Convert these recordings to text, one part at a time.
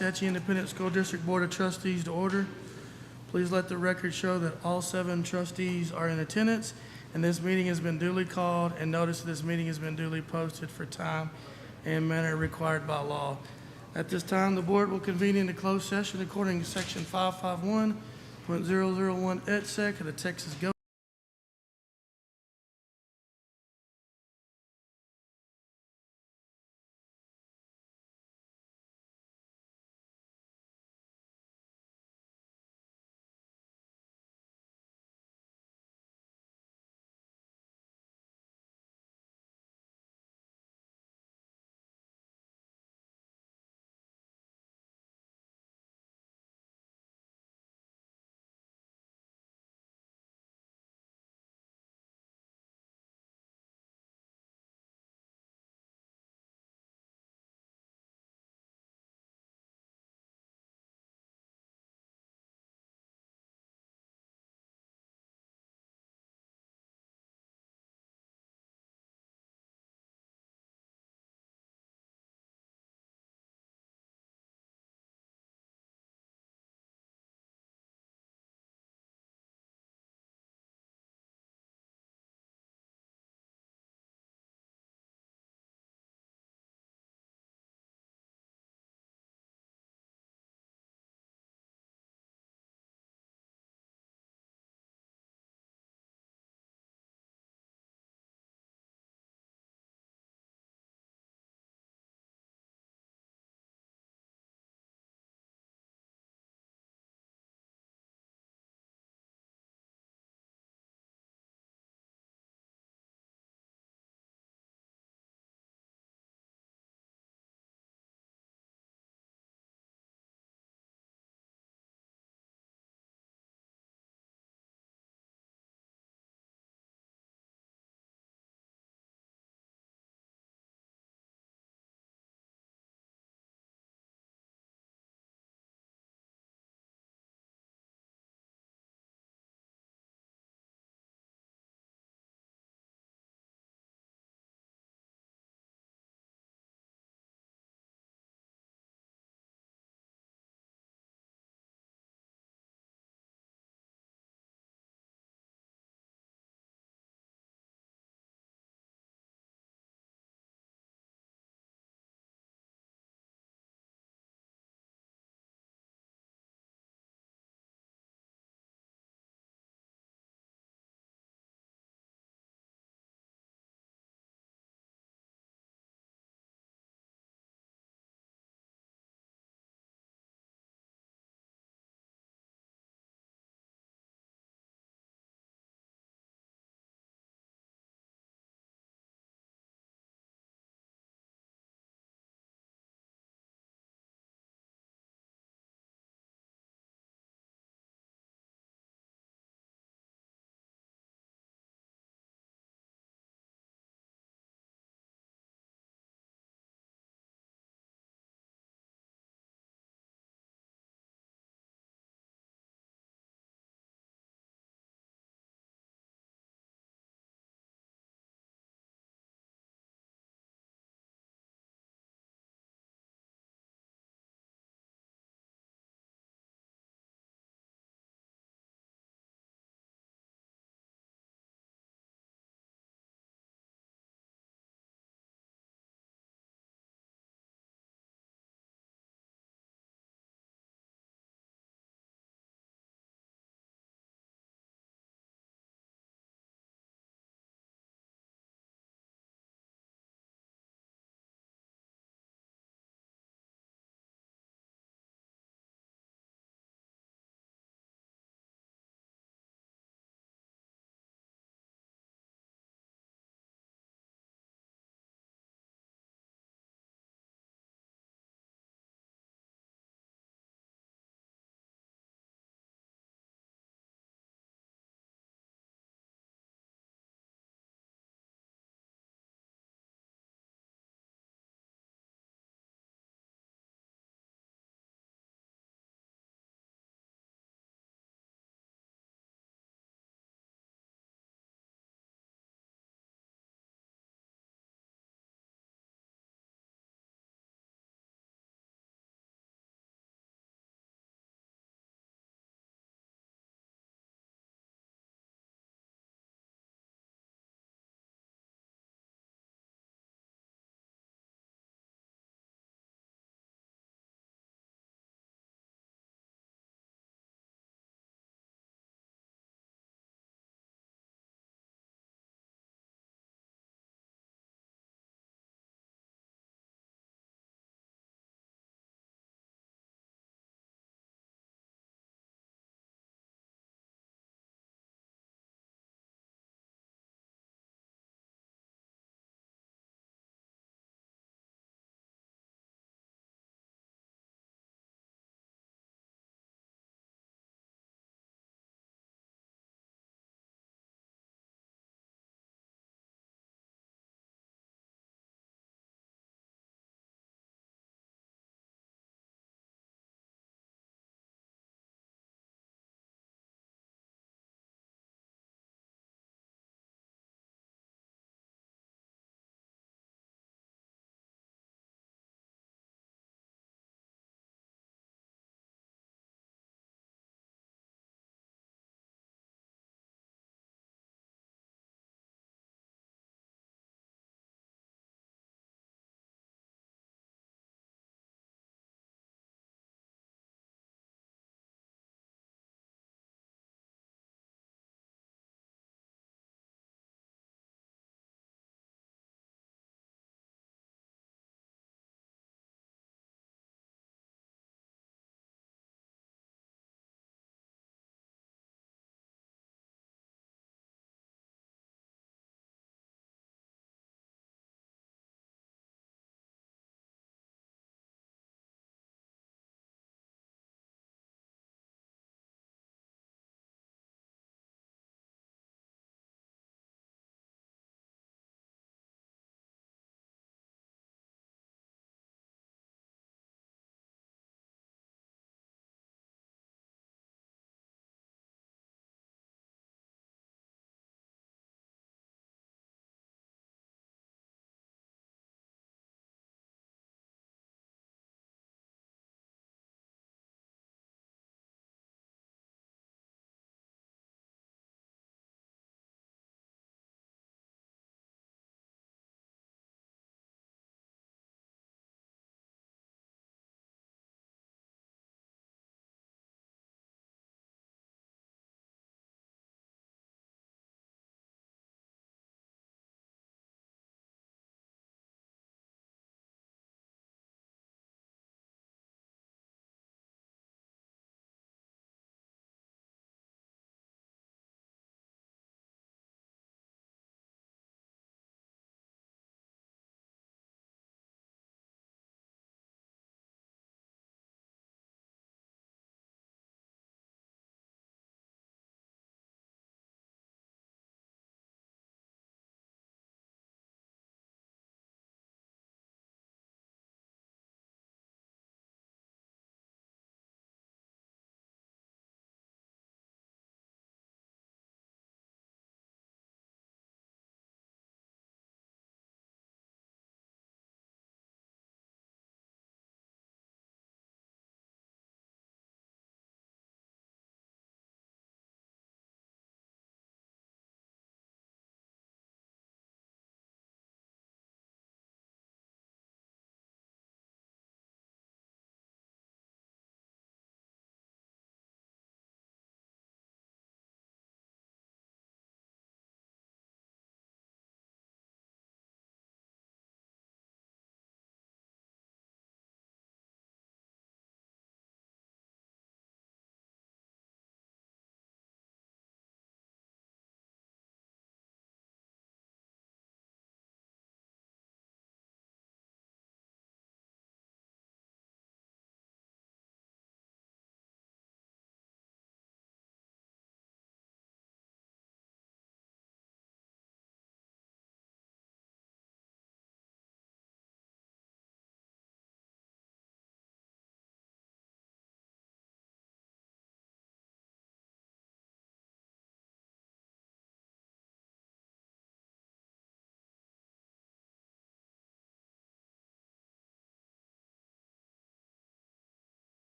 Waxahachie Independent School District Board of Trustees to order. Please let the record show that all 7 trustees are in attendance, and this meeting has been duly called, and notice of this meeting has been duly posted for time and manner required by law. At this time, the board will convene into closed session according to Section 551.001 et sec of the Texas Government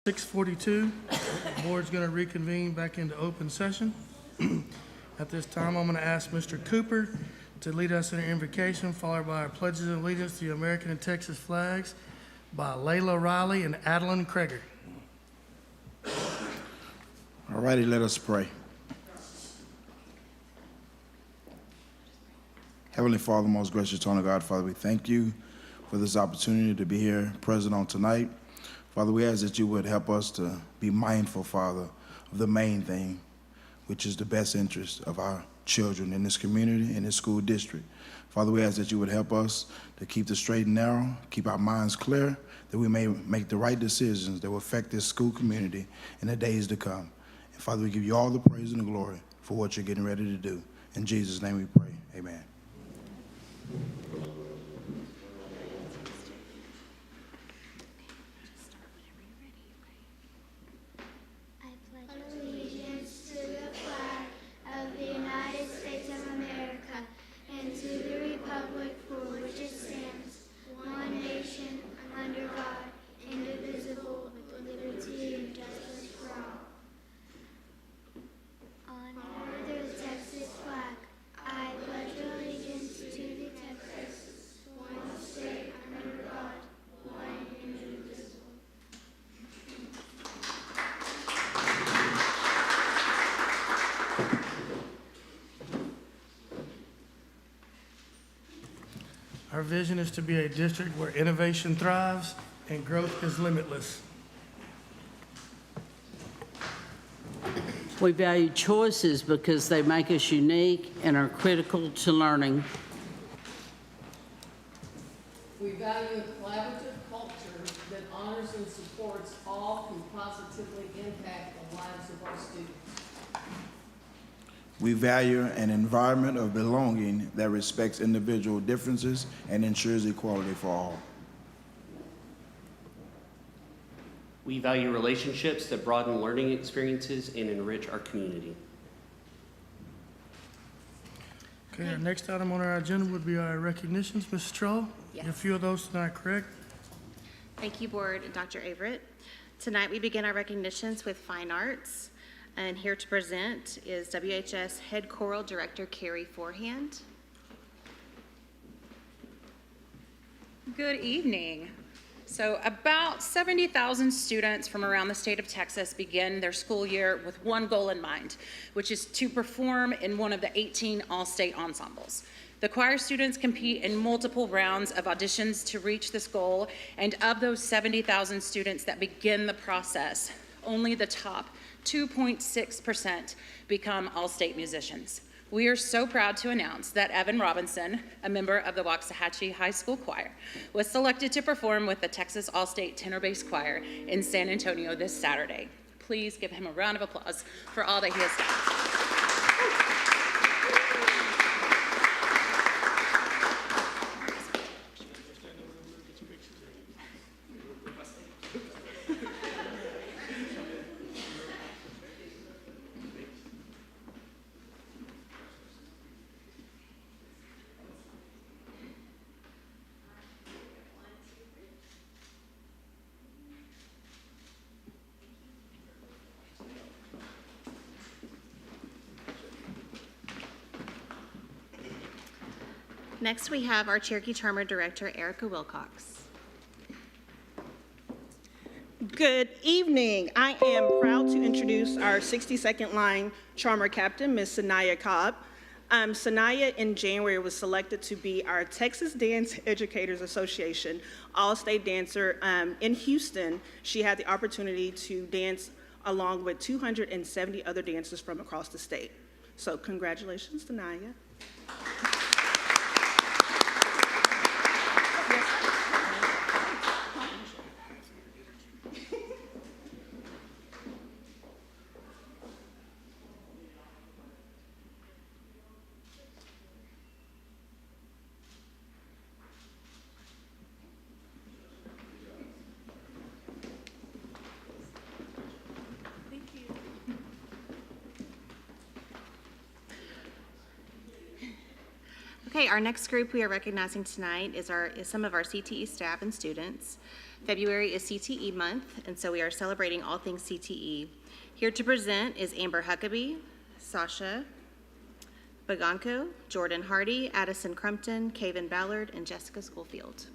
6:42. The board's going to reconvene back into open session. At this time, I'm going to ask Mr. Cooper to lead us in an invocation, followed by our pledges of allegiance to the American and Texas flags by Layla Riley and Adeline Kreger. All righty, let us pray. Heavenly Father, most gracious eternal God, Father, we thank you for this opportunity to be here present on tonight. Father, we ask that you would help us to be mindful, Father, of the main thing, which is the best interest of our children in this community, in this school district. Father, we ask that you would help us to keep the straight and narrow, keep our minds clear, that we may make the right decisions that will affect this school community in the days to come. And Father, we give you all the praise and the glory for what you're getting ready to do. In Jesus' name we pray. Amen. Our vision is to be a district where innovation thrives and growth is limitless. We value choices because they make us unique and are critical to learning. We value a collaborative culture that honors and supports all who positively impact the lives of our students. We value an environment of belonging that respects individual differences and ensures equality for all. We value relationships that broaden learning experiences and enrich our community. Okay, our next item on our agenda would be our recognitions. Mrs. Troll? Yes. A few of those tonight, correct? Thank you, Board and Dr. Averett. Tonight, we begin our recognitions with Fine Arts. And here to present is WHS Head Choral Director Carrie Forehand. Good evening. So about 70,000 students from around the state of Texas begin their school year with one goal in mind, which is to perform in one of the 18 all-state ensembles. The choir students compete in multiple rounds of auditions to reach this goal, and of those 70,000 students that begin the process, only the top 2.6% become all-state musicians. We are so proud to announce that Evan Robinson, a member of the Waxahachie High School Choir, was selected to perform with the Texas All-State Tenor Bass Choir in San Antonio this Saturday. Please give him a round of applause for all that he has done. Next, we have our Cherokee Charmer Director, Erica Wilcox. Good evening. I am proud to introduce our 62nd line Charmer Captain, Ms. Sanaya Cobb. Sanaya in January was selected to be our Texas Dance Educators Association All-State Dancer in Houston. She had the opportunity to dance along with 270 other dancers from across the state. So congratulations, Sanaya. Okay, our next group we are recognizing tonight is some of our CTE staff and students. February is CTE month, and so we are celebrating all things CTE. Here to present is Amber Huckabee, Sasha Baganko, Jordan Hardy, Addison Crumpton, Kaven Ballard, and Jessica Schofield.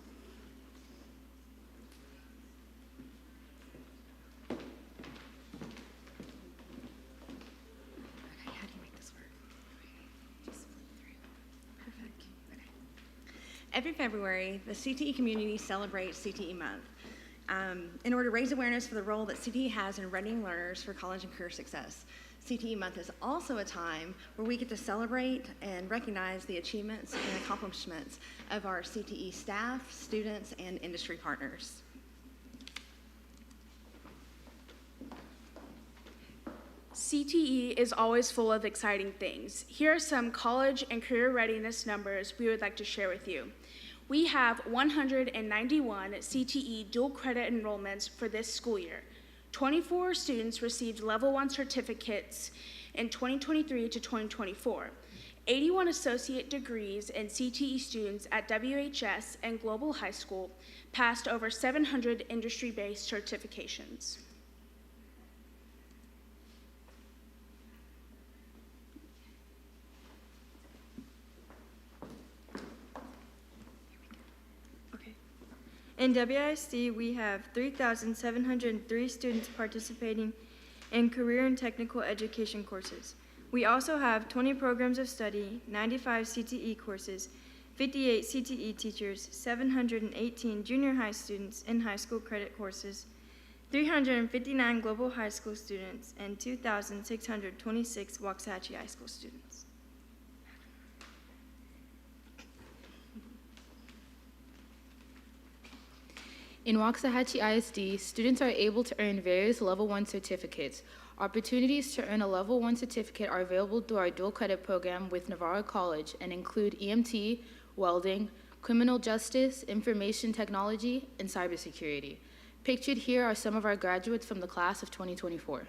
How do you make this work? Just flip through. Perfect. Okay. Every February, the CTE community celebrates CTE Month in order to raise awareness for the role that CTE has in readying learners for college and career success. CTE Month is also a time where we get to celebrate and recognize the achievements and accomplishments of our CTE staff, students, and industry partners. CTE is always full of exciting things. Here are some college and career readiness numbers we would like to share with you. We have 191 CTE dual credit enrollments for this school year. 24 students received Level 1 certificates in 2023 to 2024. 81 associate degrees in CTE students at WHS and Global High School passed over 700 industry-based certifications. In WISD, we have 3,703 students participating in career and technical education courses. We also have 20 programs of study, 95 CTE courses, 58 CTE teachers, 718 junior high students in high school credit courses, 359 global high school students, and 2,626 Waxahachie high school students. In Waxahachie ISD, students are able to earn various Level 1 certificates. Opportunities to earn a Level 1 certificate are available through our dual credit program with Navarro College and include EMT, welding, criminal justice, information technology, and cybersecurity. Pictured here are some of our graduates from the class of 2024.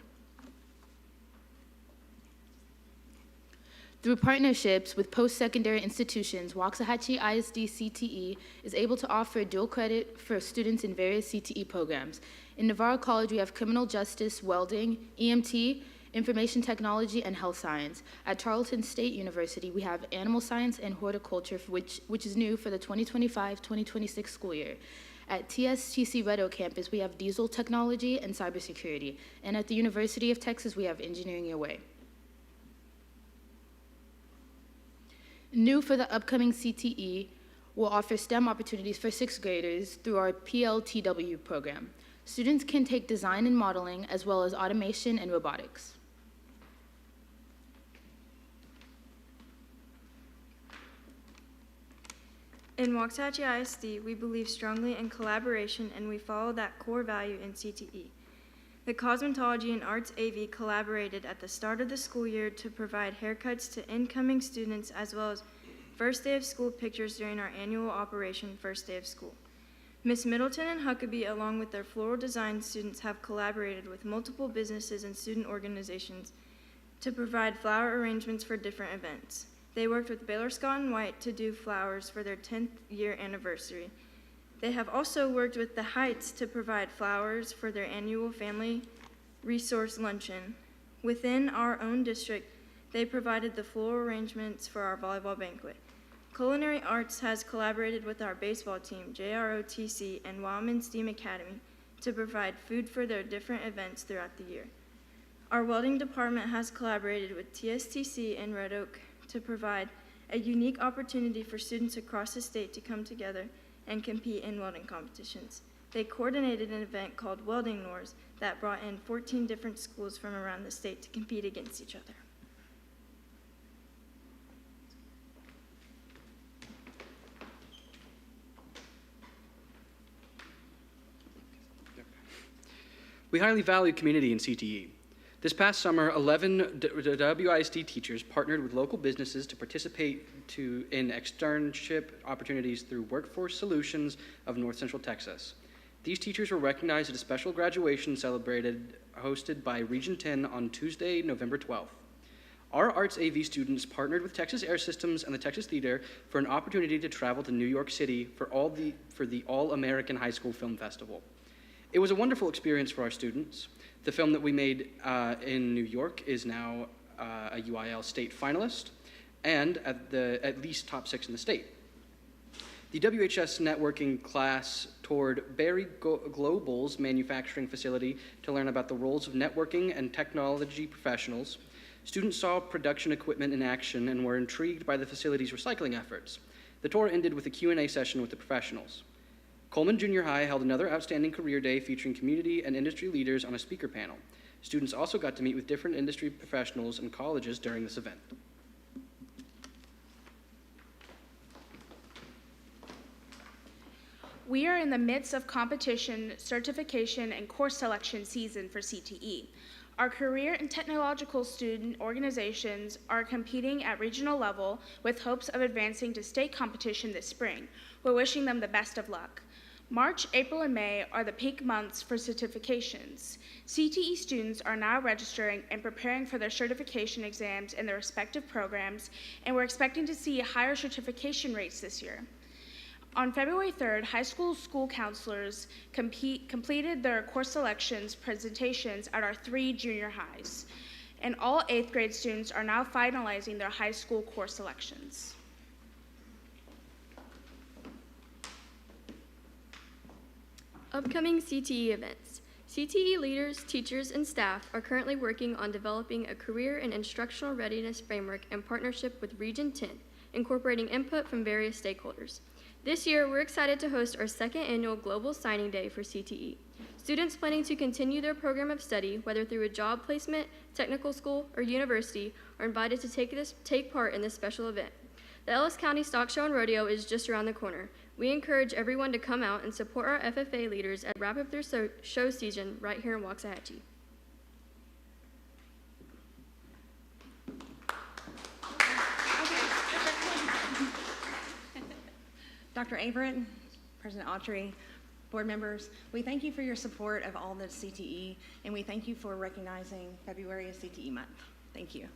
Through partnerships with post-secondary institutions, Waxahachie ISD CTE is able to offer dual credit for students in various CTE programs. In Navarro College, we have criminal justice, welding, EMT, information technology, and health science. At Tarleton State University, we have animal science and horticulture, which is new for the 2025-2026 school year. At TSTC Red Oak campus, we have diesel technology and cybersecurity. And at the University of Texas, we have engineering your way. New for the upcoming CTE, will offer STEM opportunities for sixth graders through our PLTW program. Students can take design and modeling, as well as automation and robotics. In Waxahachie ISD, we believe strongly in collaboration, and we follow that core value in CTE. The Cosmetology and Arts AV collaborated at the start of the school year to provide haircuts to incoming students, as well as first day of school pictures during our annual operation, First Day of School. Ms. Middleton and Huckabee, along with their floral design students, have collaborated with multiple businesses and student organizations to provide flower arrangements for different events. They worked with Baylor Scott & White to do flowers for their 10th year anniversary. They have also worked with the Heights to provide flowers for their annual Family Resource Luncheon. Within our own district, they provided the floral arrangements for our volleyball banquet. Culinary Arts has collaborated with our baseball team, JROTC, and Wildman STEAM Academy to provide food for their different events throughout the year. Our welding department has collaborated with TSTC and Red Oak to provide a unique opportunity for students across the state to come together and compete in welding competitions. They coordinated an event called Welding Wars that brought in 14 different schools from around the state to compete against each other. We highly value community in CTE. This past summer, 11 WISD teachers partnered with local businesses to participate in externship opportunities through Workforce Solutions of North Central Texas. These teachers were recognized at a special graduation hosted by Region 10 on Tuesday, November 12th. Our Arts AV students partnered with Texas Air Systems and the Texas Theater for an opportunity to travel to New York City for the All-American High School Film Festival. It was a wonderful experience for our students. The film that we made in New York is now a UIL state finalist and at least top 6 in the state. The WHS networking class toured Berry Global's manufacturing facility to learn about the roles of networking and technology professionals. Students saw production equipment in action and were intrigued by the facility's recycling efforts. The tour ended with a Q&A session with the professionals. Coleman Junior High held another outstanding career day featuring community and industry leaders on a speaker panel. Students also got to meet with different industry professionals and colleges during this event. We are in the midst of competition, certification, and course selection season for CTE. Our career and technological student organizations are competing at regional level with hopes of advancing to state competition this spring. We're wishing them the best of luck. March, April, and May are the peak months for certifications. CTE students are now registering and preparing for their certification exams in their respective programs, and we're expecting to see higher certification rates this year. On February 3rd, high school counselors completed their course selections presentations at our 3 junior highs, and all 8th grade students are now finalizing their high school course selections. Upcoming CTE events. CTE leaders, teachers, and staff are currently working on developing a career and instructional readiness framework in partnership with Region 10, incorporating input from various stakeholders. This year, we're excited to host our 2nd annual Global Signing Day for CTE. Students planning to continue their program of study, whether through a job placement, technical school, or university, are invited to take part in this special event. The Ellis County Stock Show and Rodeo is just around the corner. We encourage everyone to come out and support our FFA leaders as wrap up their show season right here in Waxahachie. Dr. Averett, President Autry, board members, we thank you for your support of all the CTE, and we thank you for recognizing February as CTE month. Thank you.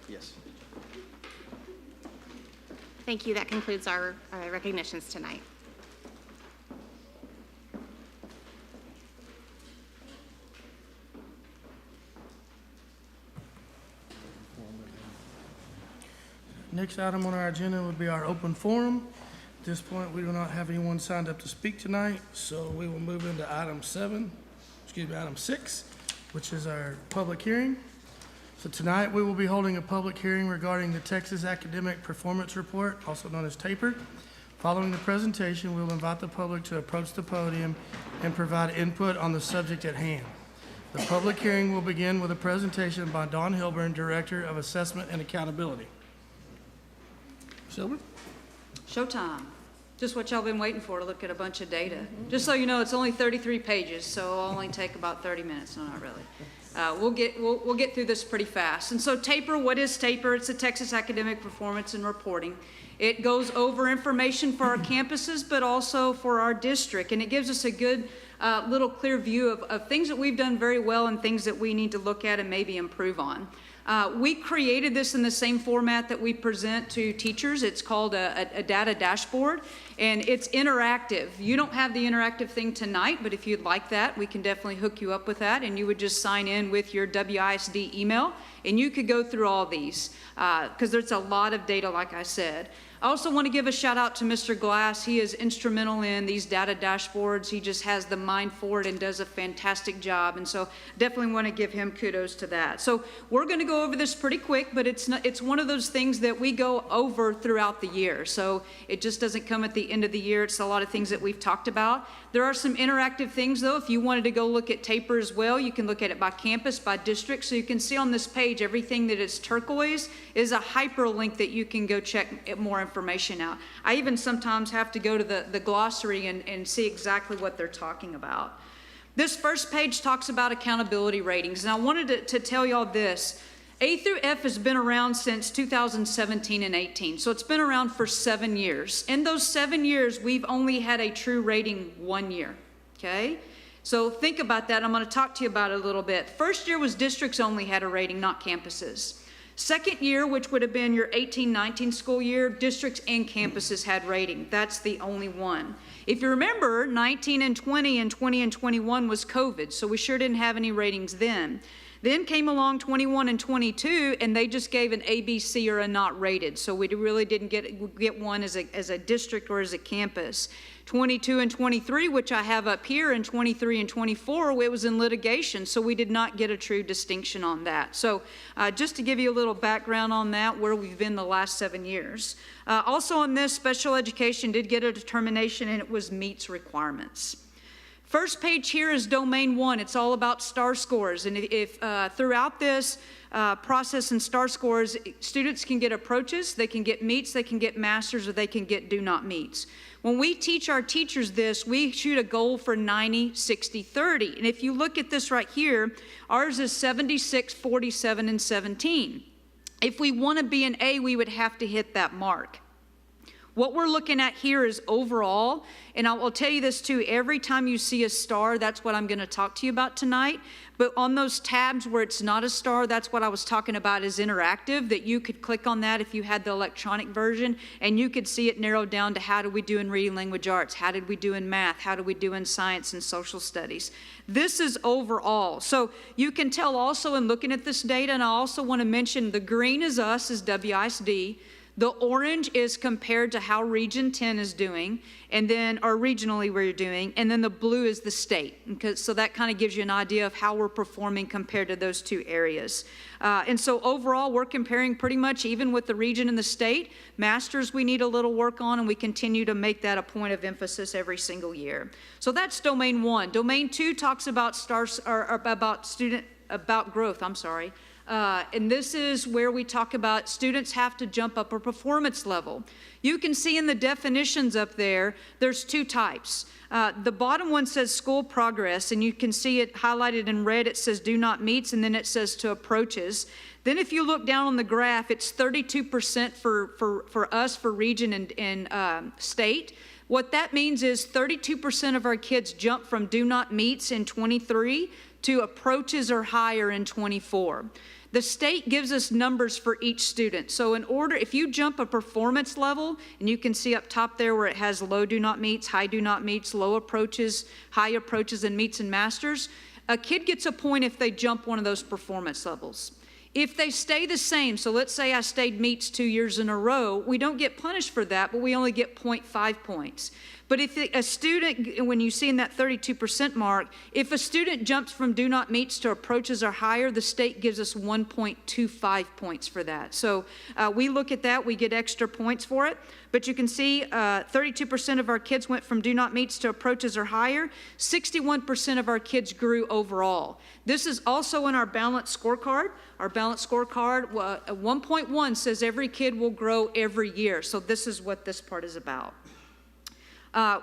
Yes. Thank you. That concludes our recognitions tonight. Next item on our agenda would be our open forum. At this point, we do not have anyone signed up to speak tonight, so we will move into item 6, which is our public hearing. So tonight, we will be holding a public hearing regarding the Texas Academic Performance Report, also known as TAPER. Following the presentation, we will invite the public to approach the podium and provide input on the subject at hand. The public hearing will begin with a presentation by Dawn Hilburn, Director of Assessment and Accountability. Silver? Showtime. Just what y'all been waiting for, to look at a bunch of data. Just so you know, it's only 33 pages, so it'll only take about 30 minutes. No, not really. We'll get through this pretty fast. And so TAPER, what is TAPER? It's the Texas Academic Performance and Reporting. It goes over information for our campuses, but also for our district, and it gives us a good little clear view of things that we've done very well and things that we need to look at and maybe improve on. We created this in the same format that we present to teachers. It's called a data dashboard, and it's interactive. You don't have the interactive thing tonight, but if you'd like that, we can definitely hook you up with that, and you would just sign in with your WISD email, and you could go through all these, because there's a lot of data, like I said. I also want to give a shout out to Mr. Glass. He is instrumental in these data dashboards. He just has the mind for it and does a fantastic job. And so definitely want to give him kudos to that. So we're going to go over this pretty quick, but it's one of those things that we go over throughout the year. So it just doesn't come at the end of the year. It's a lot of things that we've talked about. There are some interactive things, though. If you wanted to go look at TAPER as well, you can look at it by campus, by district. So you can see on this page, everything that is turquoise is a hyperlink that you can go check more information out. I even sometimes have to go to the glossary and see exactly what they're talking about. This first page talks about accountability ratings, and I wanted to tell y'all this. A through F has been around since 2017 and 18, so it's been around for 7 years. In those 7 years, we've only had a true rating 1 year, okay? So think about that. I'm going to talk to you about it a little bit. First year was districts only had a rating, not campuses. Second year, which would have been your 18-19 school year, districts and campuses had rating. That's the only one. If you remember, 19 and 20 and 20 and 21 was COVID, so we sure didn't have any ratings then. Then came along 21 and 22, and they just gave an A, B, C, or a not rated. So we really didn't get one as a district or as a campus. 22 and 23, which I have up here, and 23 and 24, it was in litigation, so we did not get a true distinction on that. So just to give you a little background on that, where we've been the last 7 years. Also on this, special education did get a determination, and it was meets requirements. First page here is domain 1. It's all about STAR scores. And if throughout this process and STAR scores, students can get approaches, they can get meets, they can get masters, or they can get do not meets. When we teach our teachers this, we shoot a goal for 90, 60, 30. And if you look at this right here, ours is 76, 47, and 17. If we want to be an A, we would have to hit that mark. What we're looking at here is overall, and I will tell you this too, every time you see a star, that's what I'm going to talk to you about tonight. But on those tabs where it's not a star, that's what I was talking about is interactive, that you could click on that if you had the electronic version, and you could see it narrowed down to how did we do in reading language arts, how did we do in math, how did we do in science and social studies. This is overall. So you can tell also in looking at this data, and I also want to mention the green is us, is WISD. The orange is compared to how Region 10 is doing, and then, or regionally where you're doing, and then the blue is the state. So that kind of gives you an idea of how we're performing compared to those two areas. And so overall, we're comparing pretty much even with the region and the state. Masters we need a little work on, and we continue to make that a point of emphasis every single year. So that's domain 1. Domain 2 talks about about growth, and this is where we talk about students have to jump up a performance level. You can see in the definitions up there, there's 2 types. The bottom one says school progress, and you can see it highlighted in red. It says do not meets, and then it says to approaches. Then if you look down on the graph, it's 32% for us, for region and state. What that means is 32% of our kids jump from do not meets in 23 to approaches or higher in 24. The state gives us numbers for each student. So in order, if you jump a performance level, and you can see up top there where it has low do not meets, high do not meets, low approaches, high approaches, and meets and masters, a kid gets a point if they jump one of those performance levels. If they stay the same, so let's say I stayed meets 2 years in a row, we don't get punished for that, but we only get 0.5 points. But if a student, when you see in that 32% mark, if a student jumps from do not meets to approaches or higher, the state gives us 1.25 points for that. So we look at that, we get extra points for it. But you can see 32% of our kids went from do not meets to approaches or higher. 61% of our kids grew overall. This is also in our balanced scorecard. Our balanced scorecard 1.1 says every kid will grow every year. So this is what this part is about.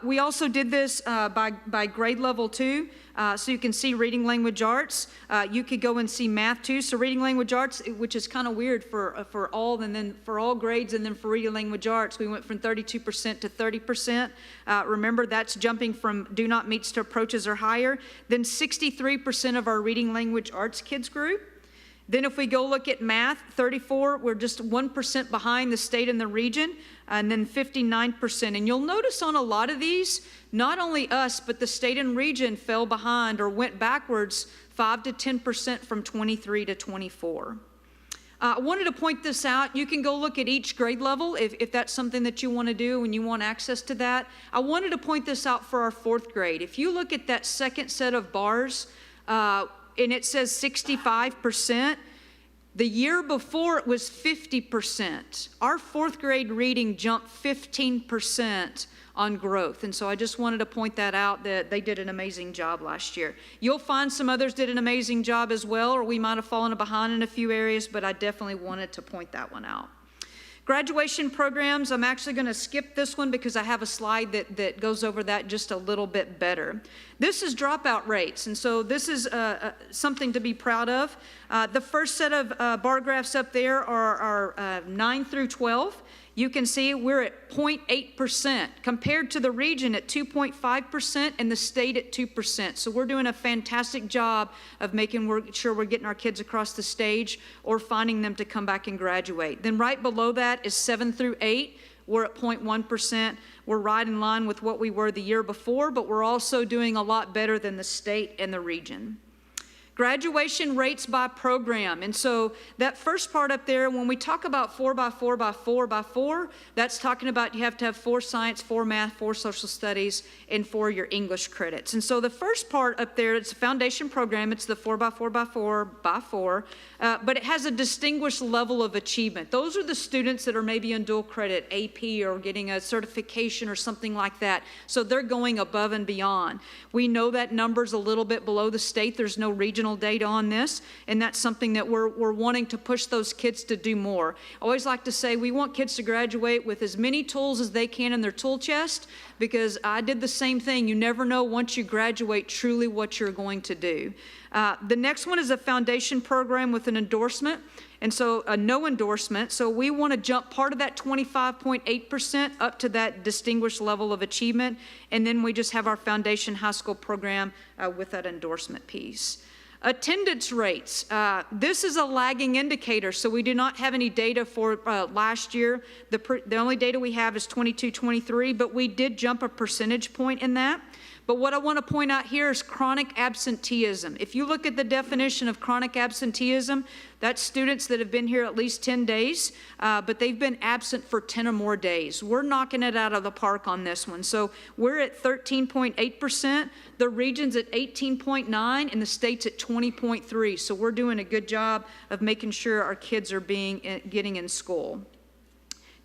We also did this by grade level too. So you can see reading language arts. You could go and see math too. So reading language arts, which is kind of weird for all, and then for all grades, and then for reading language arts, we went from 32% to 30%. Remember, that's jumping from do not meets to approaches or higher. Then 63% of our reading language arts kids group. Then if we go look at math, 34, we're just 1% behind the state and the region, and then 59%. And you'll notice on a lot of these, not only us, but the state and region fell behind or went backwards 5 to 10% from 23 to 24. I wanted to point this out. You can go look at each grade level if that's something that you want to do and you want access to that. I wanted to point this out for our 4th grade. If you look at that second set of bars, and it says 65%. The year before it was 50%. Our 4th grade reading jumped 15% on growth. And so I just wanted to point that out, that they did an amazing job last year. You'll find some others did an amazing job as well, or we might have fallen behind in a few areas, but I definitely wanted to point that one out. Graduation programs, I'm actually going to skip this one because I have a slide that goes over that just a little bit better. This is dropout rates, and so this is something to be proud of. The first set of bar graphs up there are 9 through 12. You can see we're at 0.8% compared to the region at 2.5% and the state at 2%. So we're doing a fantastic job of making sure we're getting our kids across the stage or finding them to come back and graduate. Then right below that is 7 through 8. We're at 0.1%. We're right in line with what we were the year before, but we're also doing a lot better than the state and the region. Graduation rates by program. And so that first part up there, when we talk about 4x4x4x4, that's talking about you have to have 4 science, 4 math, 4 social studies, and 4 your English credits. And so the first part up there, it's a foundation program. It's the 4x4x4x4, but it has a distinguished level of achievement. Those are the students that are maybe in dual credit, AP, or getting a certification or something like that. So they're going above and beyond. We know that number's a little bit below the state. There's no regional data on this, and that's something that we're wanting to push those kids to do more. I always like to say we want kids to graduate with as many tools as they can in their tool chest, because I did the same thing. You never know once you graduate truly what you're going to do. The next one is a foundation program with an endorsement, and so a no endorsement. So we want to jump part of that 25.8% up to that distinguished level of achievement, and then we just have our foundation high school program with that endorsement piece. Attendance rates. This is a lagging indicator, so we do not have any data for last year. The only data we have is 22-23, but we did jump a percentage point in that. But what I want to point out here is chronic absenteeism. If you look at the definition of chronic absenteeism, that's students that have been here at least 10 days, but they've been absent for 10 or more days. We're knocking it out of the park on this one. So we're at 13.8%, the region's at 18.9%, and the state's at 20.3%. So we're doing a good job of making sure our kids are getting in school.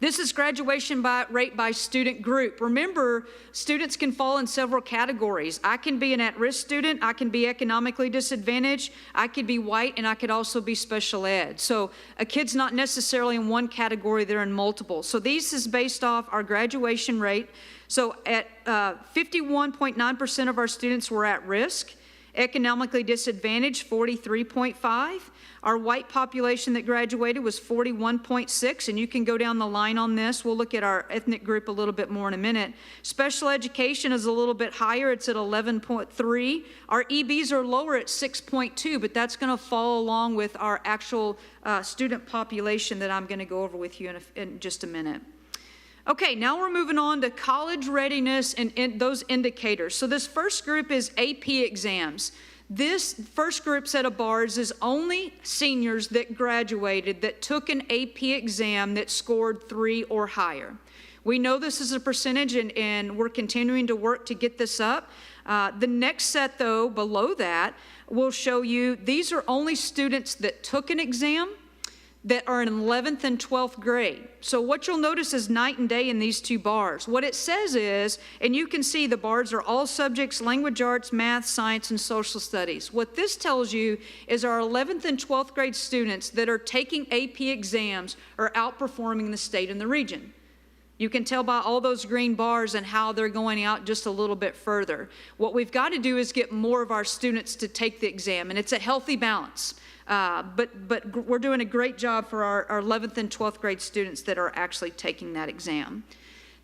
This is graduation rate by student group. Remember, students can fall in several categories. I can be an at-risk student, I can be economically disadvantaged, I could be white, and I could also be special ed. So a kid's not necessarily in one category, they're in multiple. So these is based off our graduation rate. So at 51.9% of our students were at risk. Economically disadvantaged, 43.5%. Our white population that graduated was 41.6%, and you can go down the line on this. We'll look at our ethnic group a little bit more in a minute. Special education is a little bit higher. It's at 11.3%. Our EBs are lower at 6.2%, but that's going to fall along with our actual student population that I'm going to go over with you in just a minute. Okay, now we're moving on to college readiness and those indicators. So this first group is AP exams. This first group set of bars is only seniors that graduated that took an AP exam that scored 3 or higher. We know this is a percentage, and we're continuing to work to get this up. The next set, though, below that, will show you these are only students that took an exam that are in 11th and 12th grade. So what you'll notice is night and day in these 2 bars. What it says is, and you can see the bars are all subjects, language arts, math, science, and social studies. What this tells you is our 11th and 12th grade students that are taking AP exams are outperforming the state and the region. You can tell by all those green bars and how they're going out just a little bit further. What we've got to do is get more of our students to take the exam, and it's a healthy balance. But we're doing a great job for our 11th and 12th grade students that are actually taking that exam.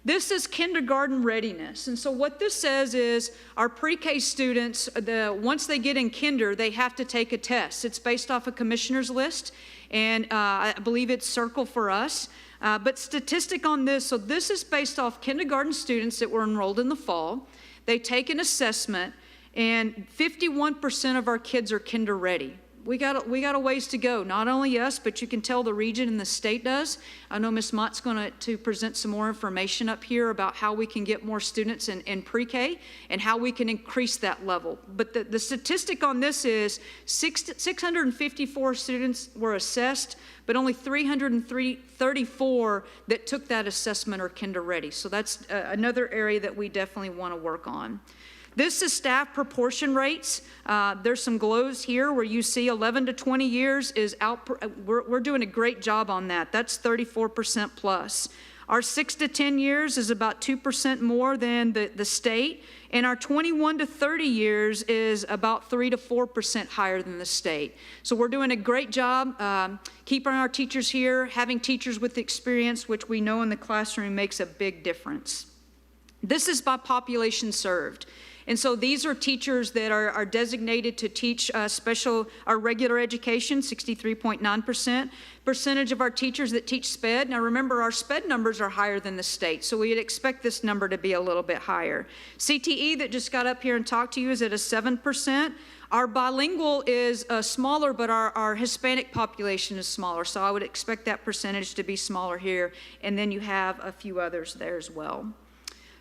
This is kindergarten readiness. And so what this says is our pre-K students, once they get in kinder, they have to take a test. It's based off a commissioner's list, and I believe it's Circle for us. But statistic on this, so this is based off kindergarten students that were enrolled in the fall. They take an assessment, and 51% of our kids are kinder ready. We got a ways to go, not only us, but you can tell the region and the state does. I know Ms. Mott's going to present some more information up here about how we can get more students in pre-K and how we can increase that level. But the statistic on this is 654 students were assessed, but only 334 that took that assessment are kinder ready. So that's another area that we definitely want to work on. This is staff proportion rates. There's some glows here where you see 11 to 20 years is out. We're doing a great job on that. That's 34% plus. Our 6 to 10 years is about 2% more than the state. And our 21 to 30 years is about 3 to 4% higher than the state. So we're doing a great job keeping our teachers here, having teachers with experience, which we know in the classroom makes a big difference. This is by population served. And so these are teachers that are designated to teach our regular education, 63.9%. Percentage of our teachers that teach SPED. Now remember, our SPED numbers are higher than the state, so we'd expect this number to be a little bit higher. CTE that just got up here and talked to you is at a 7%. Our bilingual is smaller, but our Hispanic population is smaller, so I would expect that percentage to be smaller here. And then you have a few others there as well.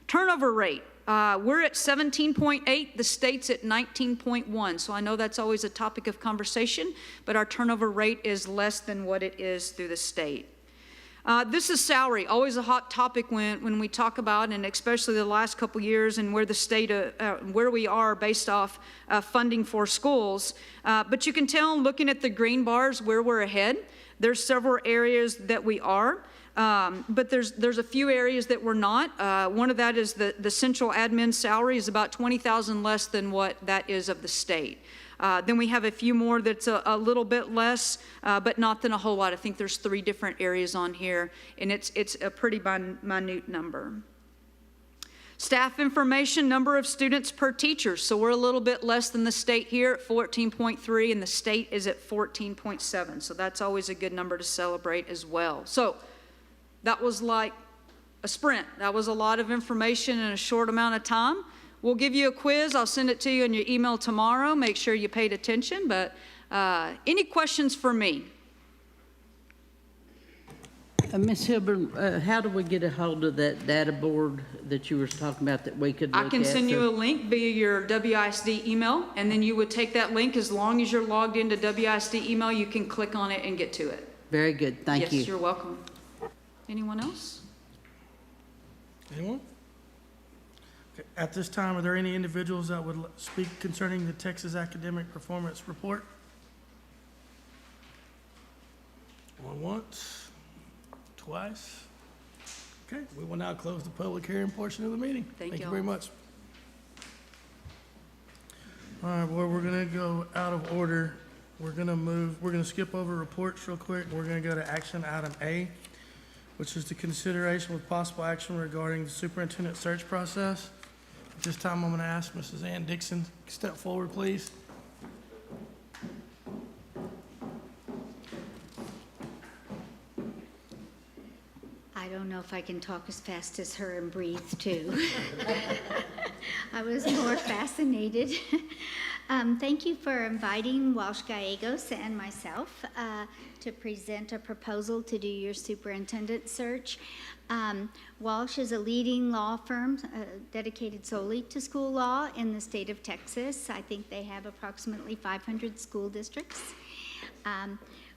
Turnover rate. We're at 17.8, the state's at 19.1, so I know that's always a topic of conversation, but our turnover rate is less than what it is through the state. This is salary, always a hot topic when we talk about, and especially the last couple years and where the state, where we are based off funding for schools. But you can tell looking at the green bars where we're ahead. There's several areas that we are. But there's a few areas that we're not. One of that is the central admin salary is about $20,000 less than what that is of the state. Then we have a few more that's a little bit less, but not than a whole lot. I think there's 3 different areas on here, and it's a pretty minute number. Staff information, number of students per teacher. So we're a little bit less than the state here at 14.3, and the state is at 14.7. So that's always a good number to celebrate as well. So that was like a sprint. That was a lot of information in a short amount of time. We'll give you a quiz. I'll send it to you in your email tomorrow. Make sure you paid attention. But any questions for me? Ms. Hilburn, how do we get a hold of that data board that you were talking about that we could look at? I can send you a link via your WISD email, and then you would take that link. As long as you're logged into WISD email, you can click on it and get to it. Very good. Thank you. Yes, you're welcome. Anyone else? Anyone? Okay. At this time, are there any individuals that would speak concerning the Texas Academic Performance Report? Going once, twice. Okay, we will now close the public hearing portion of the meeting. Thank you very much. All right, well, we're gonna go out of order. We're gonna skip over reports real quick. We're gonna go to action item A, which is the consideration with possible action regarding the superintendent search process. At this time, I'm going to ask Mrs. Ann Dixon to step forward, please. I don't know if I can talk as fast as her and breathe too. I was more fascinated. Thank you for inviting Walsh Gallegos and myself to present a proposal to do your superintendent search. Walsh is a leading law firm dedicated solely to school law in the state of Texas. I think they have approximately 500 school districts.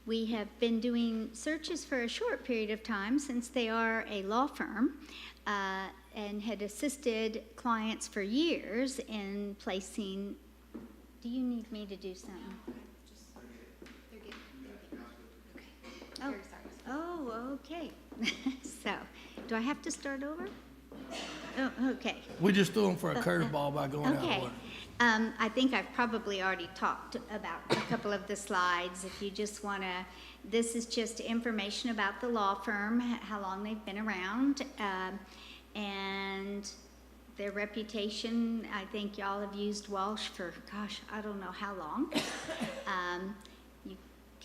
We have been doing searches for a short period of time since they are a law firm and had assisted clients for years in placing. Do you need me to do something? They're good. Okay. Oh, okay. So Do I have to start over? Oh, okay. We just threw them for a curveball by going out of Okay. order. I think I've probably already talked about a couple of the slides. If you just want to, this is just information about the law firm, how long they've been around, and their reputation. I think y'all have used Walsh for, gosh, I don't know how long. You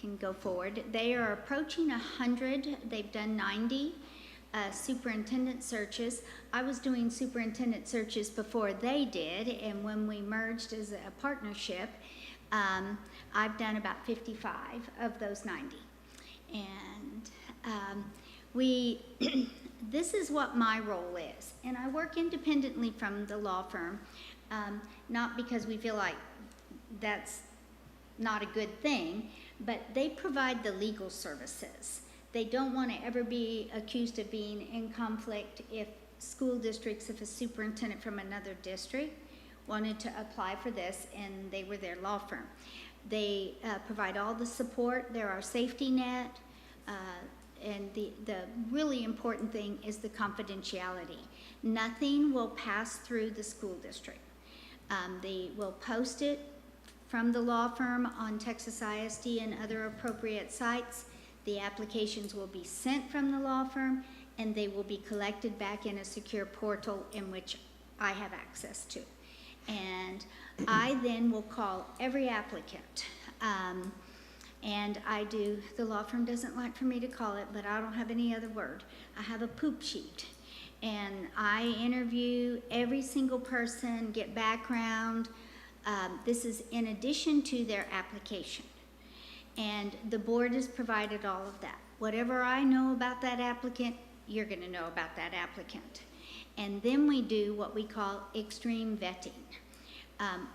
can go forward. They are approaching 100. They've done 90. Superintendent searches. I was doing superintendent searches before they did, and when we merged as a partnership, I've done about 55 of those 90. And this is what my role is, and I work independently from the law firm, not because we feel like that's not a good thing, but they provide the legal services. They don't want to ever be accused of being in conflict if school districts, if a superintendent from another district wanted to apply for this and they were their law firm. They provide all the support. They're our safety net. And the really important thing is the confidentiality. Nothing will pass through the school district. They will post it from the law firm on Texas ISD and other appropriate sites. The applications will be sent from the law firm, and they will be collected back in a secure portal in which I have access to. And I then will call every applicant. And I do, the law firm doesn't like for me to call it, but I don't have any other word. I have a poop sheet. And I interview every single person, get background. This is in addition to their application. And the board has provided all of that. Whatever I know about that applicant, you're going to know about that applicant. And then we do what we call extreme vetting.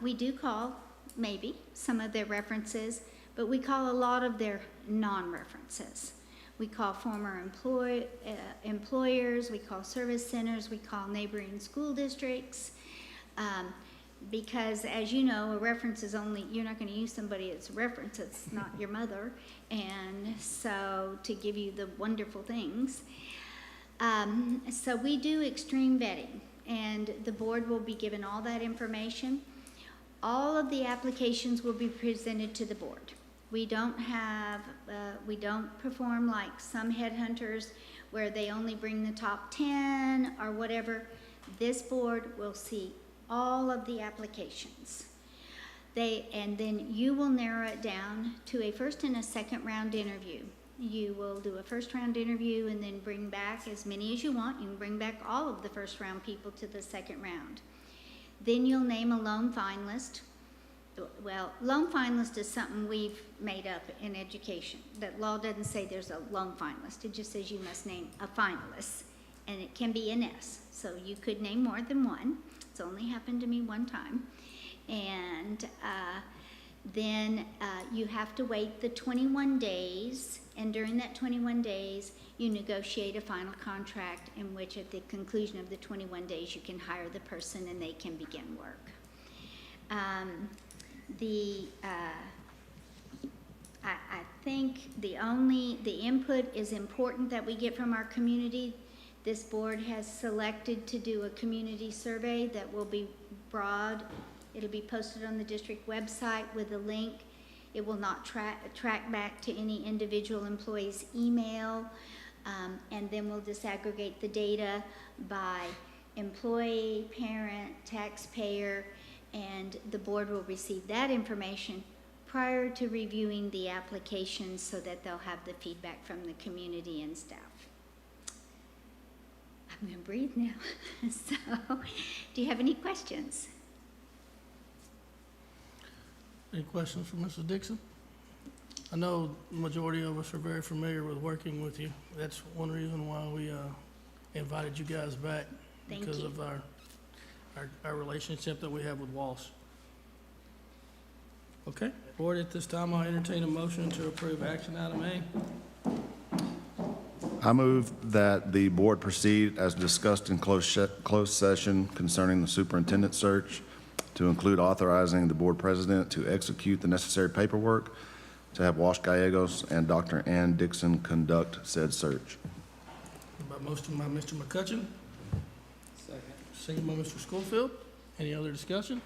We do call, maybe, some of their references, but we call a lot of their non-references. We call former employers, we call service centers, we call neighboring school districts. Because as you know, a reference is only, you're not going to use somebody as a reference, it's not your mother. And so to give you the wonderful things. So we do extreme vetting, and the board will be given all that information. All of the applications will be presented to the board. We don't perform like some headhunters where they only bring the top 10 or whatever. This board will see all of the applications. And then you will narrow it down to a first and a second round interview. You will do a first round interview and then bring back as many as you want. You can bring back all of the first round people to the second round. Then you'll name a lone finalist. Well, lone finalist is something we've made up in education. That law doesn't say there's a lone finalist. It just says you must name a finalist, and it can be an S. So you could name more than one. It's only happened to me one time. And then you have to wait the 21 days, and during that 21 days, you negotiate a final contract in which at the conclusion of the 21 days, you can hire the person and they can begin work. I think the input is important that we get from our community. This board has selected to do a community survey that will be broad. It'll be posted on the district website with a link. It will not track back to any individual employee's email. And then we'll disaggregate the data by employee, parent, taxpayer, and the board will receive that information prior to reviewing the applications so that they'll have the feedback from the community and staff. I'm going to breathe now. So, do you have any questions? Any questions for Mrs. Dixon? I know the majority of us are very familiar with working with you. That's one reason why we invited you guys back. Thank because you. of our relationship that we have with Walsh. Okay, board, at this time, I'll entertain a motion to approve action item A. I move that the board proceed as discussed in closed session concerning the superintendent search, to include authorizing the board president to execute the necessary paperwork to have Walsh Gallegos and Dr. Ann Dixon conduct said search. Motion by Mr. McCutcheon. Second by Mr. Schofield. Any other discussion?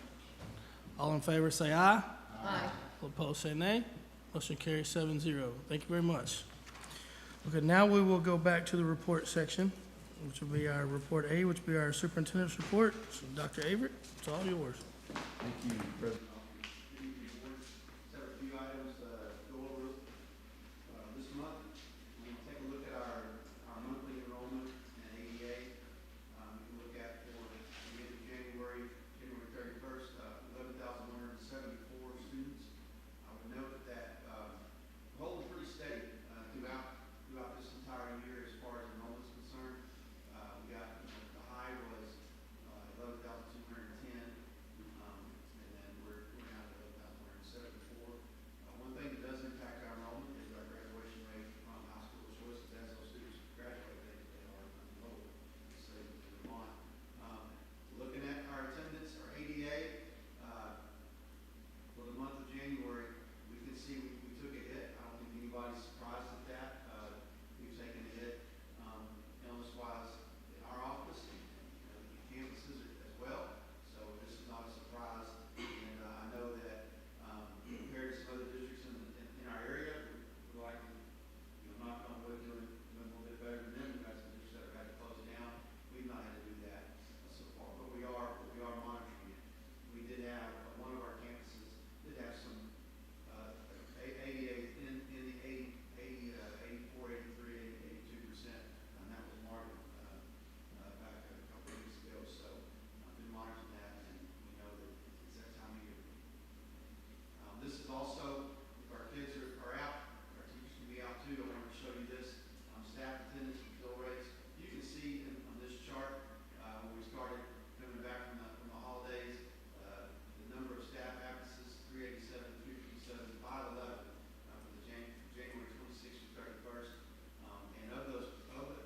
All in favor say aye. Aye. All opposed say nay. Motion carries 7-0. Thank you very much. Okay, now we will go back to the report section, which will be our report A, which will be our superintendent's report. So Dr. Averett, it's all yours. Thank you, President. Have a few items to go over this month. We're going to take a look at our monthly enrollment in ADA. We can look at for the end of January 31st, 11,174 students. I would note that holding pretty steady throughout this entire year as far as enrollment is concerned. We got the high was 11,210, and then we're now at 11,174. One thing that does impact our enrollment is our graduation rate from high school choices. As those students graduate, they are enrolled. So we want looking at our attendance, our ADA for the month of January, we can see we took a hit. I don't think anybody's surprised at that. We've taken a hit illness-wise in our office and campuses as well. So this is not a surprise. And I know that compared to some other districts in our area, we're likely, knock on wood, doing a little bit better than them. We've got some districts that have had to close down. We've not had to do that so far, but we are monitoring it. We did have one of our campuses did have some ADA in the 84, 83, 82%, and that was Marvin back a couple of weeks ago. So I've been monitoring that, and we know that it's that time of year. This is also, if our kids are out, our teachers can be out too. I wanted to show you this. Staff attendance and fill rates. You can see on this chart when we started coming back from the holidays, the number of staff absences, 387, 357, 511 for the January 26th to 31st. And of the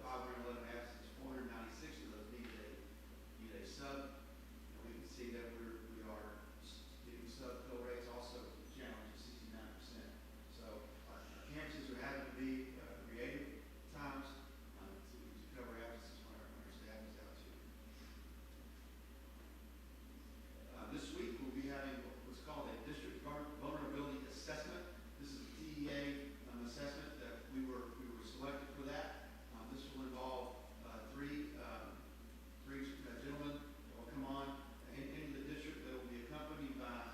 511 absences, 496 of those need a sub. And we can see that we are getting sub fill rates also challenge of 69%. So our campuses are having to be creative times to cover absences when our staff is out too. This week we'll be having what's called a district vulnerability assessment. This is a TEA assessment that we were selected for that. This will involve three gentlemen that will come on into the district that will be accompanied by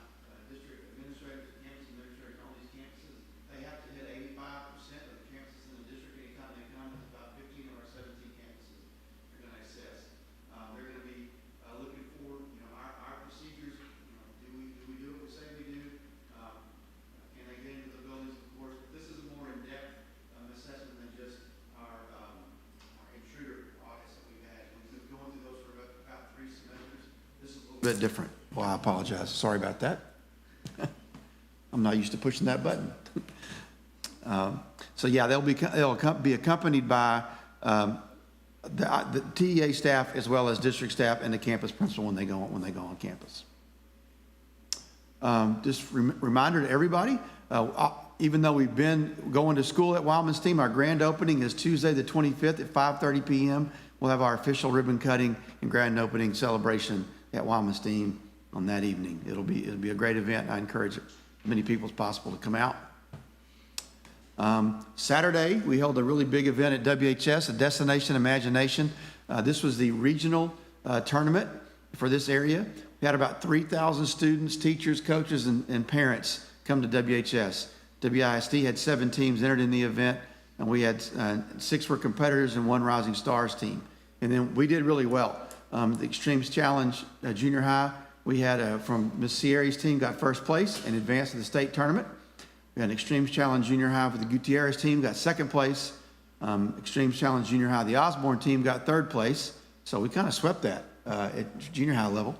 district administrators, campus administrators on these campuses. They have to hit 85% of the campuses in the district anytime they come. It's about 15 of our 17 campuses they're going to assess. They're going to be looking for our procedures. Do we do what we say we do? Can they get into the buildings? Of course, but this is a more in-depth assessment than just our intruder audits that we've had. We've been going through those for about 3 semesters. This is a little bit different. Well, I apologize. Sorry about that. I'm not used to pushing that button. So yeah, they'll be accompanied by the TEA staff as well as district staff and the campus principal when they go on campus. Just reminder to everybody, even though we've been going to school at Wildman's Team, our grand opening is Tuesday the 25th at 5:30 p.m. We'll have our official ribbon cutting and grand opening celebration at Wildman's Team on that evening. It'll be a great event. I encourage as many people as possible to come out. Saturday, we held a really big event at WHS, a Destination Imagination. This was the regional tournament for this area. We had about 3,000 students, teachers, coaches, and parents come to WHS. WISD had 7 teams entered in the event, and we had 6 were competitors and 1 Rising Stars team. And then we did really well. The Extremes Challenge Junior High, we had from Miss Sierra's team got first place and advanced to the state tournament. We had an Extremes Challenge Junior High for the Gutierrez team, got second place. Extremes Challenge Junior High, the Osborne team got third place. So we kind of swept that at junior high level.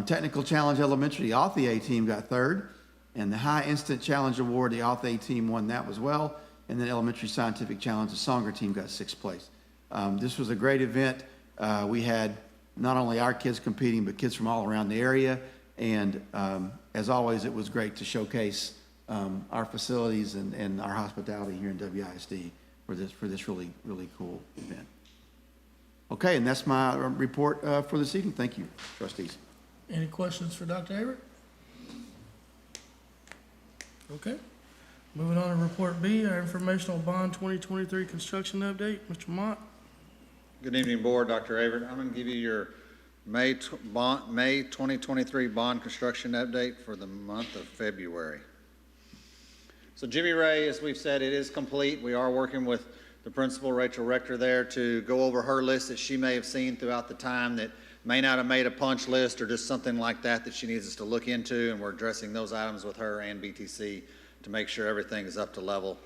Technical Challenge Elementary, the Althea team got third. And the High Instant Challenge Award, the Althea team won that as well. And then Elementary Scientific Challenge, the Songer team got 6th place. This was a great event. We had not only our kids competing, but kids from all around the area. And as always, it was great to showcase our facilities and our hospitality here in WISD for this really, really cool event. Okay, and that's my report for this evening. Thank you, trustees. Any questions for Dr. Averett? Okay. Moving on to report B, our informational bond 2023 construction update. Mr. Mott. Good evening, Board. Dr. Averett. I'm going to give you your May 2023 bond construction update for the month of February. So Jimmy Ray, as we've said, it is complete. We are working with the principal, Rachel Rector, there to go over her list that she may have seen throughout the time that may not have made a punch list or just something like that she needs us to look into, and we're addressing those items with her and BTC to make sure everything is up to level.